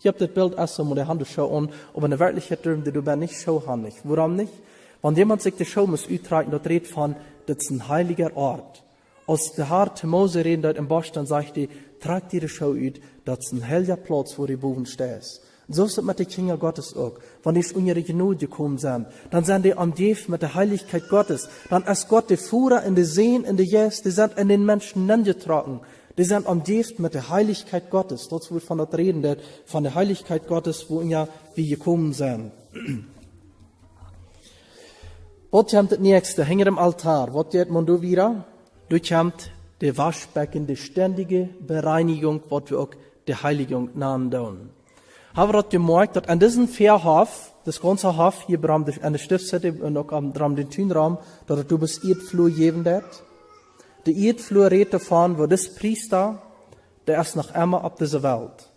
Ich habe das Bild erst so mit der Hand Show an, aber in der Wirklichkeit dürfen die nicht Show haben, nicht. Warum nicht? Wenn jemand sich die Show muss utreiben, dort redet von, das ist ein heiliger Ort. Als der Herr zu Mose reden dort im Bosch, dann sagt die, tragt die Show ut, das ist ein heiliger Platz, wo die Boven stehst. So ist es mit den Kindern Gottes auch. Wenn die in ihre Genode gekommen sind, dann sind die am Dief mit der Heiligkeit Gottes. Dann ist Gott die Führer in die Seen, in die Jes, die sind in den Menschen hingetragen. Die sind am Dief mit der Heiligkeit Gottes. Dort wird von dort reden, von der Heiligkeit Gottes, wo ja wie gekommen sind. Was kommt das nächste? Hängt im Altar. Was geht man da wieder? Da kommt der Waschbecken, die ständige Bereinigung, was wir auch die Heiligung nennen. Haben wir das gemerkt, dass an diesem Fährhof, das ganze Hof hier an der Stiftshütte und auch am den Tünraum, dass du bist Erdflur geben wird. Die Erdflur redet davon, wo das Priester, der ist noch immer auf dieser Welt.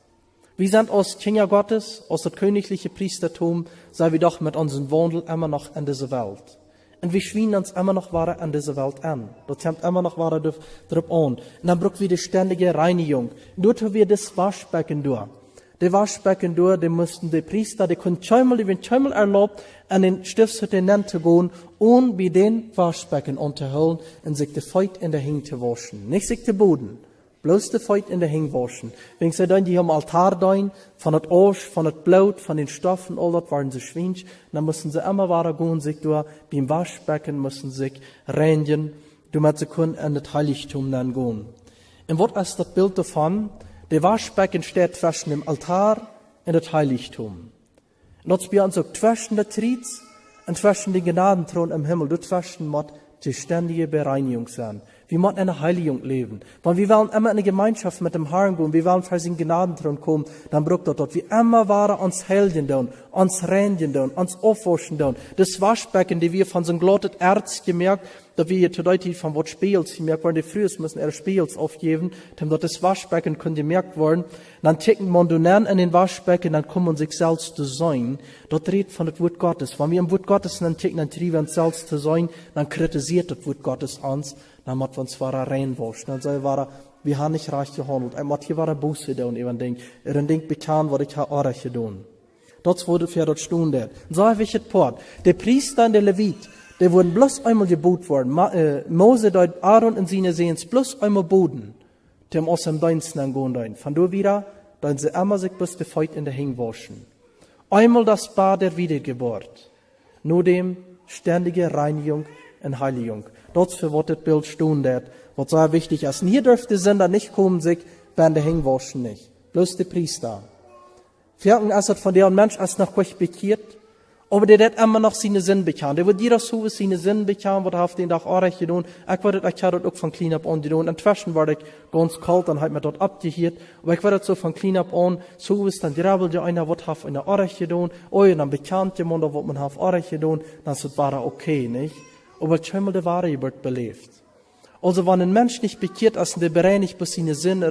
Wir sind aus Kinder Gottes, aus dem königlichen Priestertum, sei wir doch mit unserem Wandel immer noch in dieser Welt. Und wir schwingen uns immer noch weiter an dieser Welt an. Das kommt immer noch weiter drauf an. Und dann brauchen wir die ständige Reinigung. Dort haben wir das Waschbecken durch. Die Waschbecken durch, die mussten die Priester, die können die werden zweimal erlaubt, an den Stiftshütte zu gehen, und bei den Waschbecken unterholen und sich die Feit in der Hing zu waschen. Nicht sich den Boden, bloß die Feit in der Hing waschen. Wenn sie dann die am Altar dein, von das Arsch, von das Blut, von den Stoffen, all das waren sie schwinsch, dann mussten sie immer weiter gehen, sich durch, beim Waschbecken mussten sie sich reinigen, damit sie können in das Heiligtum dann gehen. Und was ist das Bild davon? Der Waschbecken steht zwischen dem Altar und das Heiligtum. Und das bei uns auch zwischen der Triz und zwischen den Gnadenthron im Himmel, dazwischen muss die ständige Bereinigung sein. Wir müssen eine Heiligung leben. Weil wir wollen immer in eine Gemeinschaft mit dem Herrn gehen, wir wollen für seinen Gnadenthron kommen, dann braucht das dort. Wir immer waren uns helden tun, uns reinigen tun, uns aufwaschen tun. Das Waschbecken, die wir von so einem glottet Erz gemerkt, da wir hier zu deutlich von Wort Spiels gemerkt worden, die früher müssen ihre Spiels aufgeben, denn dort das Waschbecken können gemerkt worden. Dann ticken man dann in den Waschbecken, dann kommen man sich selbst zu sein. Dort redet von das Wort Gottes. Wenn wir im Wort Gottes dann ticken, dann trieben wir uns selbst zu sein, dann kritisiert das Wort Gottes uns, dann muss wir uns reinwaschen. Dann soll wir haben nicht recht gehandelt. Einmal hier war Buße da und eben denkt, bekannt, was ich habe auch getan. Das wurde für das Stunde. So habe ich das Port. Der Priester und der Levit, die wurden bloß einmal gebot worden. Mose deut Aaron und seine Sehens bloß einmal boden. Dem aus dem Dienst dann gehen. Von da wieder, dann sie immer sich bloß die Feit in der Hing waschen. Einmal das Bad der Wiedergeburt. Nur dem ständige Reinigung und Heiligung. Das für was das Bild stehen was sehr wichtig ist. Und hier dürfte Sünder nicht kommen, sich bei der Hing waschen nicht. Bloß die Priester. Vierten ist es von der ein Mensch ist noch nicht bekehrt, aber der hat immer noch seine Sinn bekannt. Der wird jeder so seine Sinn bekannt, was er auf den Tag auch recht getan. Ich habe das auch von Clean-Up an getan. Inzwischen war ich ganz kalt, dann hat mir dort abgehiert. Aber ich war das so von Clean-Up an, so ist dann grabbelt ja einer, was hat einer auch recht getan. Oh, und dann bekannt jemand, was man hat auch recht getan. Dann ist das war okay, nicht? Aber scheinbar der Wahre wird belebt. Also, wenn ein Mensch nicht bekehrt ist, der bereinigt seine Sinn,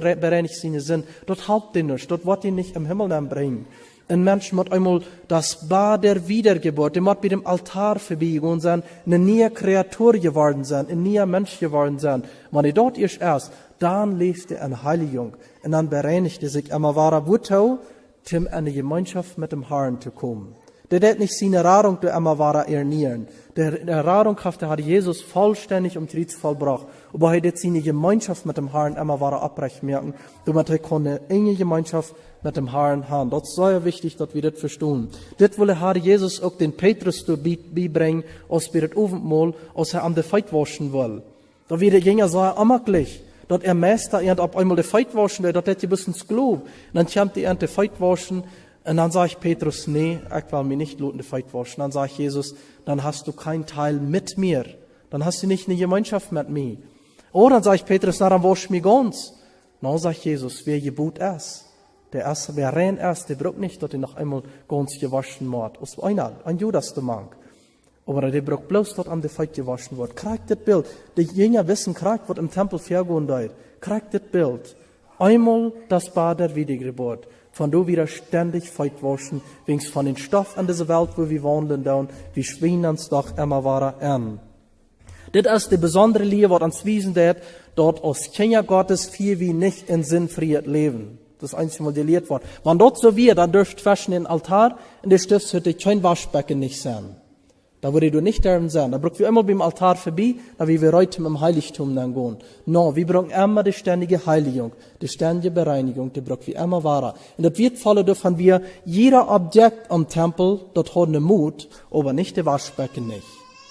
dort halbt den nicht, dort wird ihn nicht im Himmel dann bringen. Ein Mensch muss einmal das Bad der Wiedergeburt, der muss bei dem Altar vorbeigegangen sein, eine neue Kreatur geworden sein, ein neuer Mensch geworden sein. Wenn er dort ist erst, dann lebt er in Heiligung. Und dann bereinigt er sich immer weiter, um in eine Gemeinschaft mit dem Herrn zu kommen. Der wird nicht seine Erfahrung der immer weiter ernähren. Der Erfahrung hat Jesus vollständig und Tritt vollbracht. Aber er hat seine Gemeinschaft mit dem Herrn immer weiter abbrechen merken, damit er eine enge Gemeinschaft mit dem Herrn haben. Das ist sehr wichtig, dass wir das verstehen. Das will Herr Jesus auch den Petrus beibringen, als wir das Abendmahl, als er am der Feit waschen will. Da wird der Jünger so amaglich, dass er Meister, er ab einmal der Feit waschen, das hat er bis ins Glob. Dann kommt er der Feit waschen, und dann sage ich Petrus, nee, ich will mir nicht die Feit waschen. Dann sage ich Jesus, dann hast du keinen Teil mit mir. Dann hast du nicht eine Gemeinschaft mit mir. Oh, dann sagt Petrus, na, dann wasch mich ganz. Na, sagt Jesus, wer Gebot ist, wer rein ist, der braucht nicht, dass er noch einmal ganz gewaschen wird. Aus ein Judas der Mank. Aber der braucht bloß dort an der Feit gewaschen wird. Kriegt das Bild. Die Jünger wissen, kriegt, was im Tempel vergehen dort. Kriegt das Bild. Einmal das Bad der Wiedergeburt. Von da wieder ständig Feit waschen, wegen von den Stoff an dieser Welt, wo wir wandeln, da, wie schwingen uns doch immer wahrer an. Das ist die besondere Liebe, was uns wiesen wird, dort aus Kinder Gottes viel wie nicht in sinnfried leben. Das ist einzige Mal gelehrt worden. Wenn dort so wird, dann dürft zwischen den Altar in der Stiftshütte kein Waschbecken nicht sein. Da würde du nicht darin sein. Da brauchen wir immer beim Altar vorbei, da wie wir heute im Heiligtum dann gehen. No, wir brauchen immer die ständige Heiligung, die ständige Bereinigung, die brauchen wir immer wahrer. Und das wird fallen dürfen wir, jeder Objekt am Tempel, dort hat eine Mut, aber nicht der Waschbecken nicht.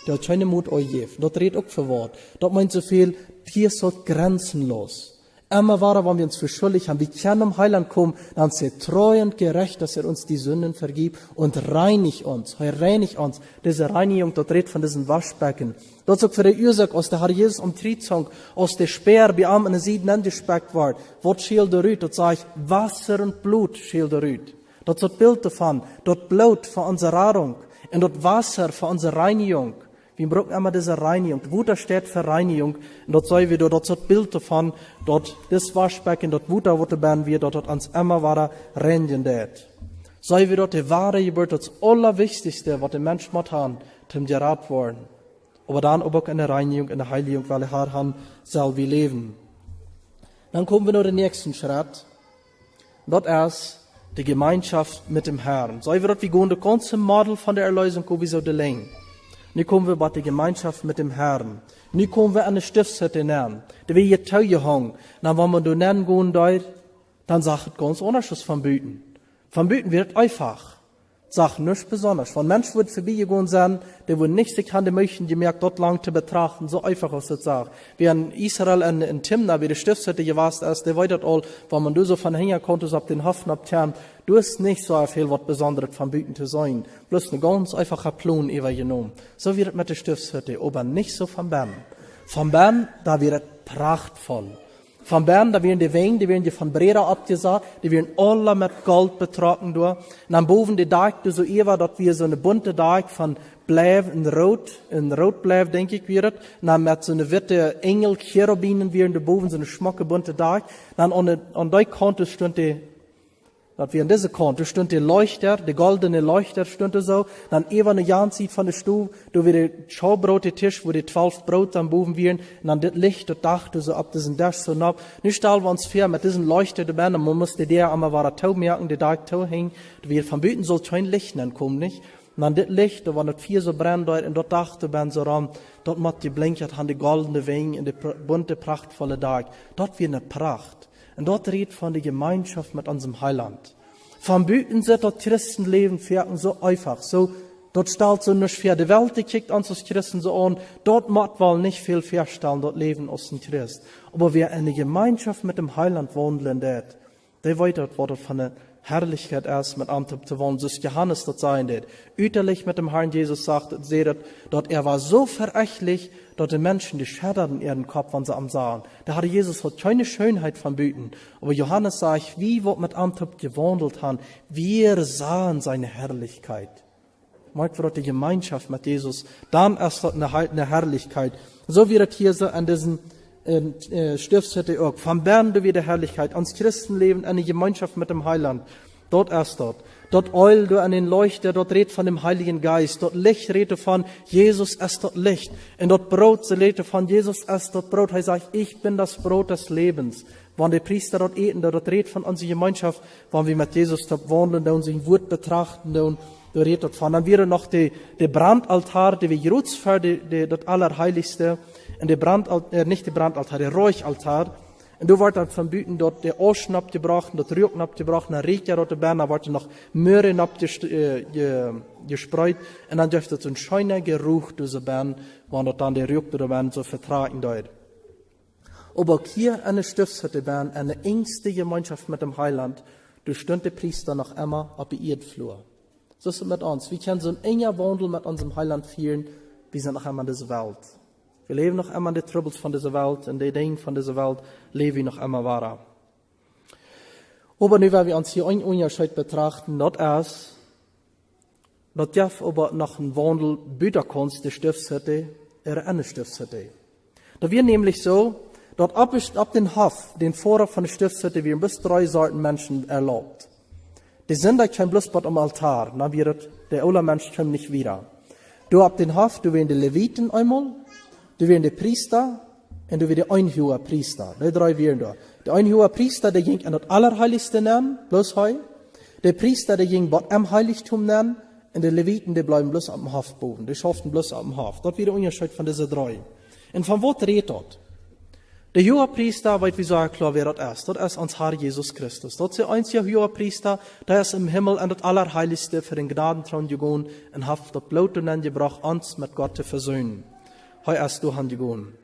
Der hat keine Mut euch geben. Dort redet auch für Wort. Dort meint so viel, hier ist dort grenzenlos. Immer wahrer, wenn wir uns für schuldig haben. Wir können am Heiland kommen, dann ist er treu und gerecht, dass er uns die Sünden vergibt und reinigt uns. Er reinigt uns. Diese Reinigung, dort redet von diesen Waschbecken. Dort sagt für die Ursache, aus der Herr Jesus am Trizong, aus der Speer, bei am in der Sieden angespeckt war, wird schält der Rüt, dort sage ich, Wasser und Blut schält der Rüt. Dort ist Bild davon, dort Blut für unsere Radung und dort Wasser für unsere Reinigung. Wir brauchen immer diese Reinigung. Wuter steht für Reinigung. Und dort sagen wir, dort ist Bild davon, dort das Waschbecken, dort Wuter, wo wir, dort uns immer wahrer reinigen wird. Sagen wir dort, die wahre Geburt, das Allerwichtigste, was der Mensch muss haben, zum Gerat worden. Aber dann auch in der Reinigung, in der Heiligung, weil er haben, soll wir leben. Dann kommen wir noch den nächsten Schritt. Dort ist die Gemeinschaft mit dem Herrn. Sagen wir dort, wir gehen das ganze Model von der Erlösung, wie so die Länge. Nu kommen wir bei der Gemeinschaft mit dem Herrn. Nu kommen wir an eine Stiftshütte nennen. Da wir hier Tauge hängen. Dann, wenn wir da nennen gehen dort, dann sagt es ganz anders als von Büten. Von Büten wird einfach. Sagt nichts besonders. Wenn Mensch wird vorbeigegangen sein, der wird nicht sich an die Möchten gemerkt, dort lang zu betrachten, so einfach als das sagt. Wie in Israel in Timna, wie die Stiftshütte gewasst ist, der weiß das all, wenn man da so von hängen konnte, so ab den Hafen abtern, du hast nicht so viel was Besonderes von Büten zu sein. Bloß eine ganz einfache Plan übergenommen. So wird es mit der Stiftshütte, aber nicht so von Bern. Von Bern, da wird es prachtvoll. Von Bern, da werden die Weine, die werden die von Breda abgesagt, die werden alle mit Gold betrocken durch. Und dann boven die Dach, so eher, dort wir so eine bunte Dach von Bleiv in Rot Bleiv, denke ich, wird. Und dann mit so eine witte Engel, Cherubinen, werden die boven so eine schmocke bunte Dach. Dann an der Kante stund die, dass wir an dieser Kante stund der Leuchter, der goldene Leuchter stund so. Dann eher eine Jahnzeit von der Stube, da wird der Schaubrot, der Tisch, wo die 12 Brot dann boven werden. Und dann das Licht, das Dach, so ab diesen Dach so ab. Nicht stellen wir uns fair mit diesen Leuchter, man musste der einmal war der Tau merken, der Dach Tau hängen. Wir von Büten soll kein Licht dann kommen, nicht? Und dann das Licht, da war das vier so brennt dort, und dort dachte man so ran, dort macht die blinkert an die goldene Wänge in die bunte, prachtvolle Dach. Dort wird eine Pracht. Und dort redet von der Gemeinschaft mit unserem Heiland. Von Büten sind dort Christenleben fährten so einfach, so, dort stellt so nicht fair. Die Welt, die kickt uns als Christen so an, dort macht wohl nicht viel feststellen, dort leben aus dem Christ. Aber wer in der Gemeinschaft mit dem Heiland wandeln wird, der weiß dort, was von der Herrlichkeit ist, mit Antwort zu wollen, so ist Johannes dort sein wird. Üterlich mit dem Herrn Jesus sagt, seht dort er war so verächtlich, dort die Menschen, die schäderten ihren Kopf, wenn sie am sahen. Der Herr Jesus hat keine Schönheit von Büten. Aber Johannes sagt, wie wird mit Antwort gewandelt haben, wir sahen seine Herrlichkeit. Merkt dort die Gemeinschaft mit Jesus, dann erst dort eine Herrlichkeit. So wird es hier so an diesen Stiftshütte auch. Von Bern du wieder Herrlichkeit. Ans Christenleben eine Gemeinschaft mit dem Heiland. Dort erst dort. Dort Eul du an den Leuchter, dort redet von dem Heiligen Geist. Dort Licht redet von Jesus ist dort Licht. Und dort Brot, sie redet von Jesus ist dort Brot. Er sagt, ich bin das Brot des Lebens. Wenn die Priester dort eten, dort redet von unserer Gemeinschaft, wenn wir mit Jesus dort wandeln, und sein Wort betrachten, und da redet dort von. Dann wäre noch der Brandaltar, der wir Jeruz für das Allerheiligste. Und nicht der Brandaltar, der Räuchaltar. Und da wird dann von Büten dort der Oschen abgebracht, dort Rücken abgebracht, dann riecht ja dort der Bern, da wird noch Möhre gespreut, und dann dürfte so ein schöner Geruch dieser Bern, wenn dort dann der Rücken der Bern so vertragen dort. Aber auch hier eine Stiftshütte Bern, eine engste Gemeinschaft mit dem Heiland, du stund der Priester noch immer auf der Erdflur. So ist es mit uns. Wir können so ein enger Wandel mit unserem Heiland führen, wir sind noch einmal in dieser Welt. Wir leben noch immer in den Troubles von dieser Welt, in den Dingen von dieser Welt leben wir noch immer weiter. Aber nu, wenn wir uns hier ein Unterschied betrachten, das ist, dass Jeff aber nach einem Wandel Büterkunst die Stiftshütte, eine Stiftshütte. Da wir nämlich so, dass ab den Hof, den Vorrat von der Stiftshütte, wir bis 3 Sorten Menschen erlaubt. Die sind da kein bloß am Altar, na wird der alle Mensch kommt nicht wieder. Du ab den Hof, du wirst die Leviten einmal, du wirst die Priester, und du wirst die einhohe Priester. Die 3 wären da. Der einhohe Priester, der ging an das Allerheiligste nennen, bloß heu. Der Priester, der ging am Heiligtum nennen, und die Leviten, die bleiben bloß am Hofboden. Die schaffen bloß am Hof. Das wird der Unterschied von diesen 3. Und von was redet das? Der Hohepriester, weil wir sagen, klar, wer das ist. Das ist uns Herr Jesus Christus. Das ist der einzige Hohepriester, der ist im Himmel an das Allerheiligste für den Gnadenthron gegangen und hat das Blut und gebracht, uns mit Gott zu versöhnen. Heu ist du han gegangen.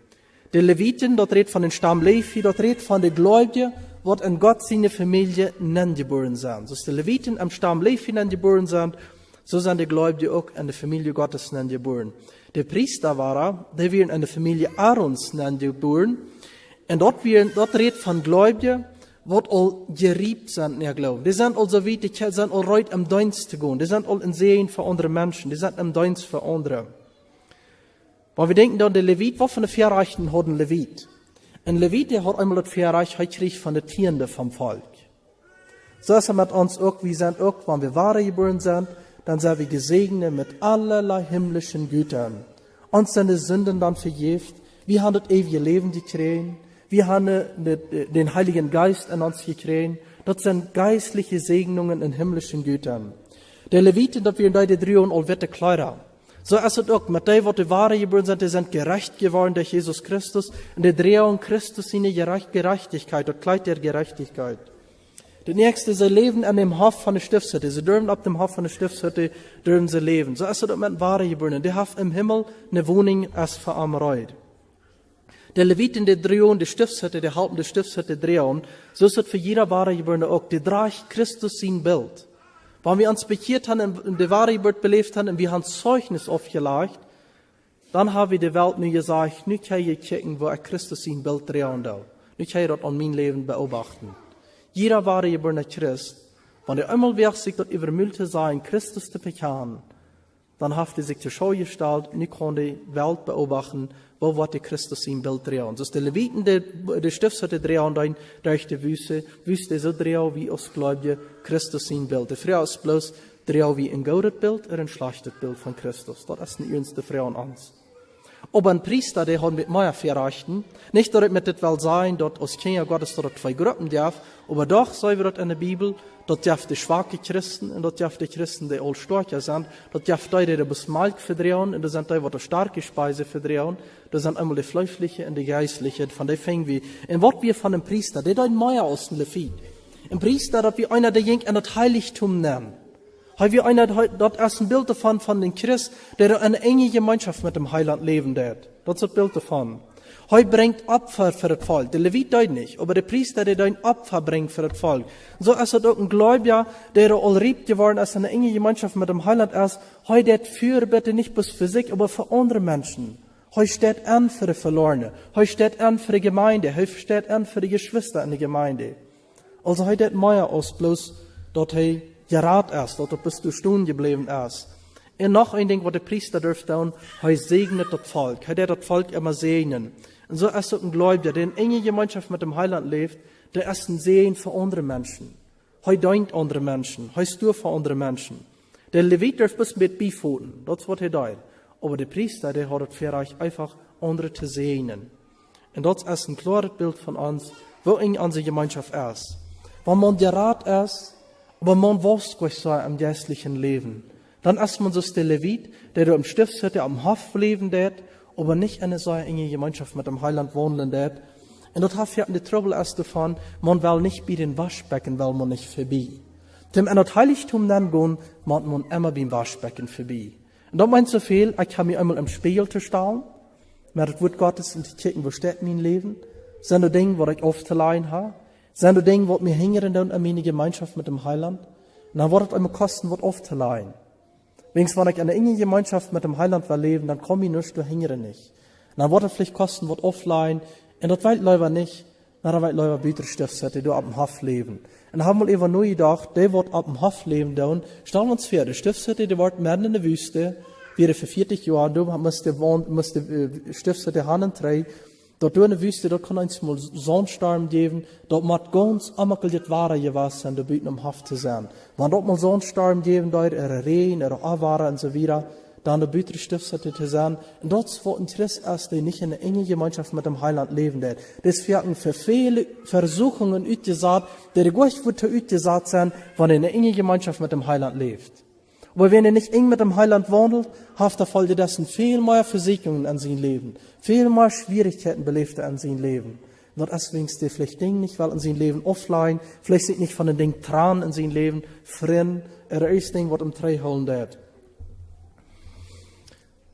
Die Leviten, das redet von den Stamm Levi, das redet von den Gläubigen, was in Gott seine Familie geboren sind. So ist die Leviten am Stamm Levi geboren sind, so sind die Gläubigen auch in der Familie Gottes geboren. Der Priester war, der werden in der Familie Aarons geboren. Und dort redet von Gläubigen, was all geriebt sind in ihr Glauben. Die sind also wie, die sind all reut im Dienst zu gehen. Die sind all in Sehen für andere Menschen. Die sind im Dienst für andere. Weil wir denken, dann der Levit, was von den Verreichten hat ein Levit? Ein Levit, der hat einmal das Verreich gekriegt von den Tieren vom Volk. So ist es mit uns auch, wir sind auch, wenn wir wahre geboren sind, dann sind wir gesegnet mit allerlei himmlischen Gütern. Uns sind die Sünden dann vergeben. Wir haben das ewige Leben gekriegt. Wir haben den Heiligen Geist in uns gekriegt. Das sind geistliche Segnungen in himmlischen Gütern. Der Leviten, das wir in die 3 all wette Kleider. So ist es auch mit denen, die wahre geboren sind, die sind gerecht geworden durch Jesus Christus. Und die 3 Christus seine Gerechtigkeit, das Kleid der Gerechtigkeit. Der nächste, sie leben an dem Hof von der Stiftshütte. Sie dürfen ab dem Hof von der Stiftshütte, dürfen sie leben. So ist es auch mit wahre Geborenen. Die haben im Himmel eine Wohnung als für Armereit. Der Leviten, die 3 die Stiftshütte, die halten die Stiftshütte 3. So ist es für jeder wahre Geborene auch. Die tragen Christus sein Bild. Wenn wir uns bekehrt haben und die wahre Geburt belebt haben und wir haben Zeugnis aufgelegt, dann haben wir die Welt nu gesagt, nu kann ich gucken, wo Christus sein Bild drehen will. Nu kann ich das an mein Leben beobachten. Jeder wahre geborene Christ, wenn er einmal weg sich dort übermüllte sein, Christus zu bekehren, dann hat er sich zur Schau gestellt, und kann die Welt beobachten, wo wird der Christus sein Bild drehen. So ist der Leviten, der Stiftshütte drehen, dann durch die Wüste so drehen, wie aus Gläubige Christus sein Bild. Die Frau ist bloß drehen wie ein goldet Bild oder ein schlechtes Bild von Christus. Das ist die erste Frau an uns. Aber ein Priester, der hat mit mehr verreichten, nicht, dass es mit das will sein, dass aus Kinder Gottes dort 2 Gruppen darf, aber doch sagen wir dort in der Bibel, dass darf die schwache Christen und dass darf die Christen, die all starker sind, dass darf die das Malk verdrehen und das sind die, die starke Speise verdrehen, das sind einmal die fleischliche und die geistliche, von der fängen wir. Und was wir von einem Priester, der da ein Meier aus dem Levit, ein Priester, dass wir einer, der ging an das Heiligtum nennen. Haben wir einer, dort ist ein Bild davon von dem Christ, der eine enge Gemeinschaft mit dem Heiland leben wird. Das ist das Bild davon. Hij brengt Opfer für das Volk. Der Levit deed nicht, aber der Priester, der ein Opfer bringt für das Volk. So ist es auch ein Gläubiger, der all riebt geworden ist, eine enge Gemeinschaft mit dem Heiland ist. Hij det für bitte nicht bloß für sich, aber für andere Menschen. Hij steht an für die Verlorene. Hij steht an für die Gemeinde. Hij steht an für die Geschwister in der Gemeinde. Also hij det mehr aus bloß, dort hij gerat ist, dort er bis du Stunden geblieben ist. Und noch ein Ding, was der Priester dürft tun, hij segnet das Volk. Hij das Volk immer segnen. Und so ist es ein Gläubiger, der in enge Gemeinschaft mit dem Heiland lebt, der ist ein Sehen für andere Menschen. Hij dient andere Menschen. Hij stur für andere Menschen. Der Levit darf bis mit beifoten. Das ist, was er tut. Aber der Priester, der hat das Verreich einfach andere zu segnen. Und das ist ein klares Bild von uns, wo in unsere Gemeinschaft ist. Wenn man gerat ist, aber man wächst gleich so im geistlichen Leben, dann ist man so der Levit, der im Stiftshütte am Hof leben wird, aber nicht in eine so enge Gemeinschaft mit dem Heiland wohnen wird. Und das hat ja die Trouble erst davon, man will nicht bei den Waschbecken, weil man nicht vorbei. Dem in das Heiligtum dann gehen, man immer beim Waschbecken vorbei. Und das meint so viel, ich kann mir einmal im Spiegel zu stellen, mit das Wort Gottes und kicken, wo steht mein Leben? Sind das Dinge, was ich aufzuleihen habe? Sind das Dinge, was mir hingern in meine Gemeinschaft mit dem Heiland? Und dann wird es einmal kosten, was aufzuleihen. Wenigstens, wenn ich in einer engen Gemeinschaft mit dem Heiland will leben, dann komme ich nicht, du hingere nicht. dann wird es vielleicht kosten, wird offline, und das weiß Leute nicht, dann weiß Leute bitte Stiftshütte, du ab dem Hof leben. Und dann haben wir eben nur gedacht, der wird ab dem Hof leben, dann stellen wir uns vor, die Stiftshütte, die wird mitten in der Wüste, wieder für 40 Jahre, du musst die Stiftshütte haben, dort in der Wüste, dort kann uns mal Sonnensturm geben, dort muss ganz ammerkelt Ware gewesen sein, da bieten am Hof zu sein. Wenn dort mal Sonnensturm geben, dort Regen, Aware und so weiter, dann der Büter Stiftshütte zu sein. Und dort wird ein Christ erst, der nicht in einer engen Gemeinschaft mit dem Heiland leben wird. Das werden für viele Versuchungen ausgesagt, die gut wird ausgesagt sein, wenn er in einer engen Gemeinschaft mit dem Heiland lebt. Aber wenn er nicht eng mit dem Heiland wandelt, hat er folge dessen viel mehr Versicherungen an sein Leben, viel mehr Schwierigkeiten belebt er an sein Leben. Und deswegen ist der vielleicht Ding nicht, weil in sein Leben offline, vielleicht sieht nicht von den Ding Tran in sein Leben, Frieden, ist Ding, was ihm drei holen wird.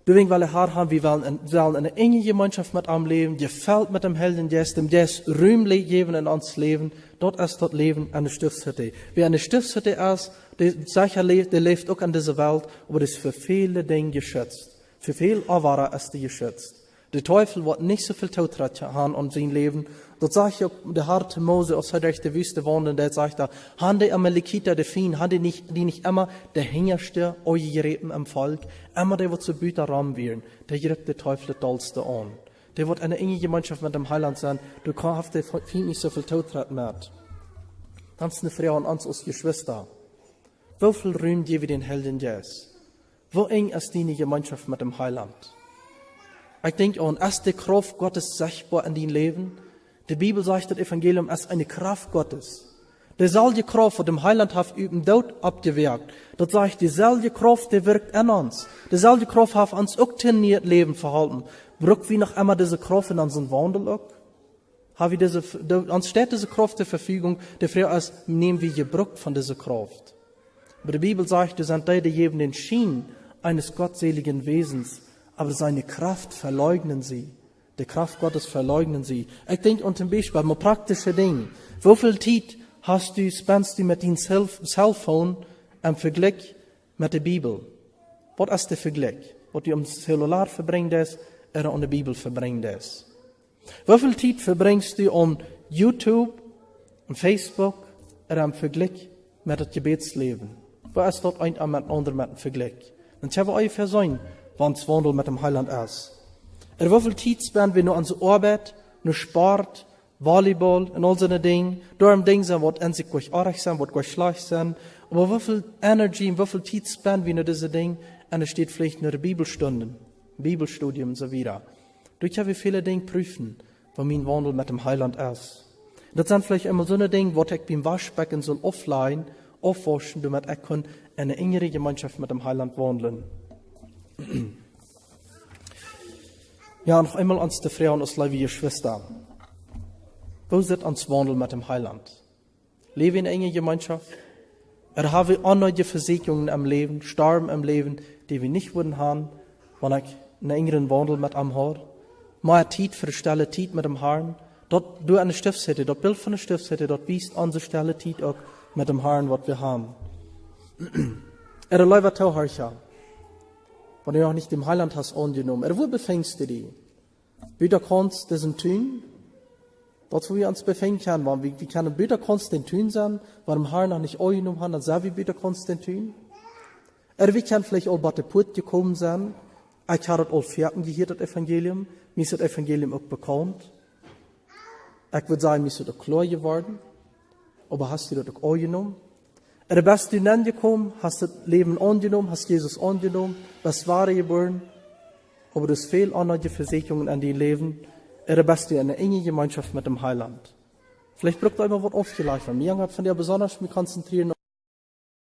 Deswegen, weil haben, wir wollen eine enge Gemeinschaft mit ihm leben, gefällt mit dem Helden, dem Ruhm geben in uns Leben, dort ist das Leben eine Stiftshütte. Wer eine Stiftshütte ist, der sicher lebt, der lebt auch in dieser Welt, aber das ist für viele Dinge geschützt. Für viel Awara ist die geschützt. Der Teufel wird nicht so viel Todrat haben in sein Leben. Dort sage ich auch, der harte Mose, aus der durch die Wüste wohnt, der sagt da, haben die Amalekiter, die Fien, haben die nicht immer der Hingerste, eure Geräten im Volk, immer der wird zu Büter Raum werden, der gerät der Teufel der Dollste an. Der wird eine enge Gemeinschaft mit dem Heiland sein, du kannst der Fien nicht so viel Todrat mehr. Dann ist eine Frau und uns als Geschwister. Wie viel Ruhm geben wir den Helden jetzt? Wo eng ist die Gemeinschaft mit dem Heiland? Ich denke an, ist die Kraft Gottes sichtbar in dein Leben? Die Bibel sagt, das Evangelium ist eine Kraft Gottes. Dieselbe Kraft, die dem Heiland hat üben Tod abgewirkt. Das sagt, dieselbe Kraft, die wirkt in uns. Dieselbe Kraft hat uns auch trainiert Leben verhalten. Braucht wir noch einmal diese Kraft in unseren Wandel auch? Haben wir uns steht diese Kraft zur Verfügung, die Frau ist, nehmen wir Gebrauch von dieser Kraft. Aber die Bibel sagt, das sind die geben den Schien eines gottseligen Wesens, aber seine Kraft verleugnen sie. Die Kraft Gottes verleugnen sie. Ich denke an zum Beispiel, mal praktische Dinge. Wie viel Zeit spendest du mit deinem Cellphone im Vergleich mit der Bibel? Was ist der Vergleich? Was du am Cellular verbringst, oder an der Bibel verbringst? Wie viel Zeit verbringst du an YouTube, an Facebook, oder im Vergleich mit dem Gebetsleben? Was ist dort ein mit anderen mit dem Vergleich? Und ich habe euch versehen, wann es Wandel mit dem Heiland ist. Wie viel Zeit spenden wir nur an so Arbeit, nur Sport, Volleyball und all so Dinge. Darum Dinge sind, was an sich gut arg sind, was gut schlecht sind. Aber wie viel Energie und wie viel Zeit spenden wir nur diese Dinge? Und es steht vielleicht nur Bibelstunden, Bibelstudium und so weiter. Durch habe ich viele Dinge prüfen, wo mein Wandel mit dem Heiland ist. Und das sind vielleicht immer so Dinge, was ich beim Waschbecken soll offline aufwaschen, damit ich kann eine engere Gemeinschaft mit dem Heiland wandeln. Ja, noch einmal ans die Frau und als liebe Geschwister. Wo sind uns Wandel mit dem Heiland? Leben in enger Gemeinschaft? Oder haben wir andere Versicherungen im Leben, Sterben im Leben, die wir nicht würden haben, wenn ich einen engeren Wandel mit ihm habe? Mehr Zeit für die Stelle Zeit mit dem Herrn. Dort, du eine Stiftshütte, dort Bild von der Stiftshütte, dort wiest unsere Stelle Zeit auch mit dem Herrn, was wir haben. Er leider Tauherrscher. Wenn du noch nicht dem Heiland hast angenommen, wo befängst du dich? Bitte kannst du diesen tun? Dort, wo wir uns befängt haben, wie kann bitte kannst du den tun sein, weil dem Herrn noch nicht angenommen haben, dann sagen wir, bitte kannst du den tun? Wie kann vielleicht auch bei der Put gekommen sein? Ich habe das all fertig gehört, das Evangelium. Mir ist das Evangelium auch bekannt. Ich würde sagen, mir ist das auch klar geworden. Aber hast du das auch angenommen? Bist du hineingekommen, hast das Leben angenommen, hast Jesus angenommen, was war geboren, aber du hast viel andere Versicherungen an dein Leben, bist du in einer engen Gemeinschaft mit dem Heiland. Vielleicht braucht ihr immer was aufgeleitet. Mir hat von dir besonders mich konzentrieren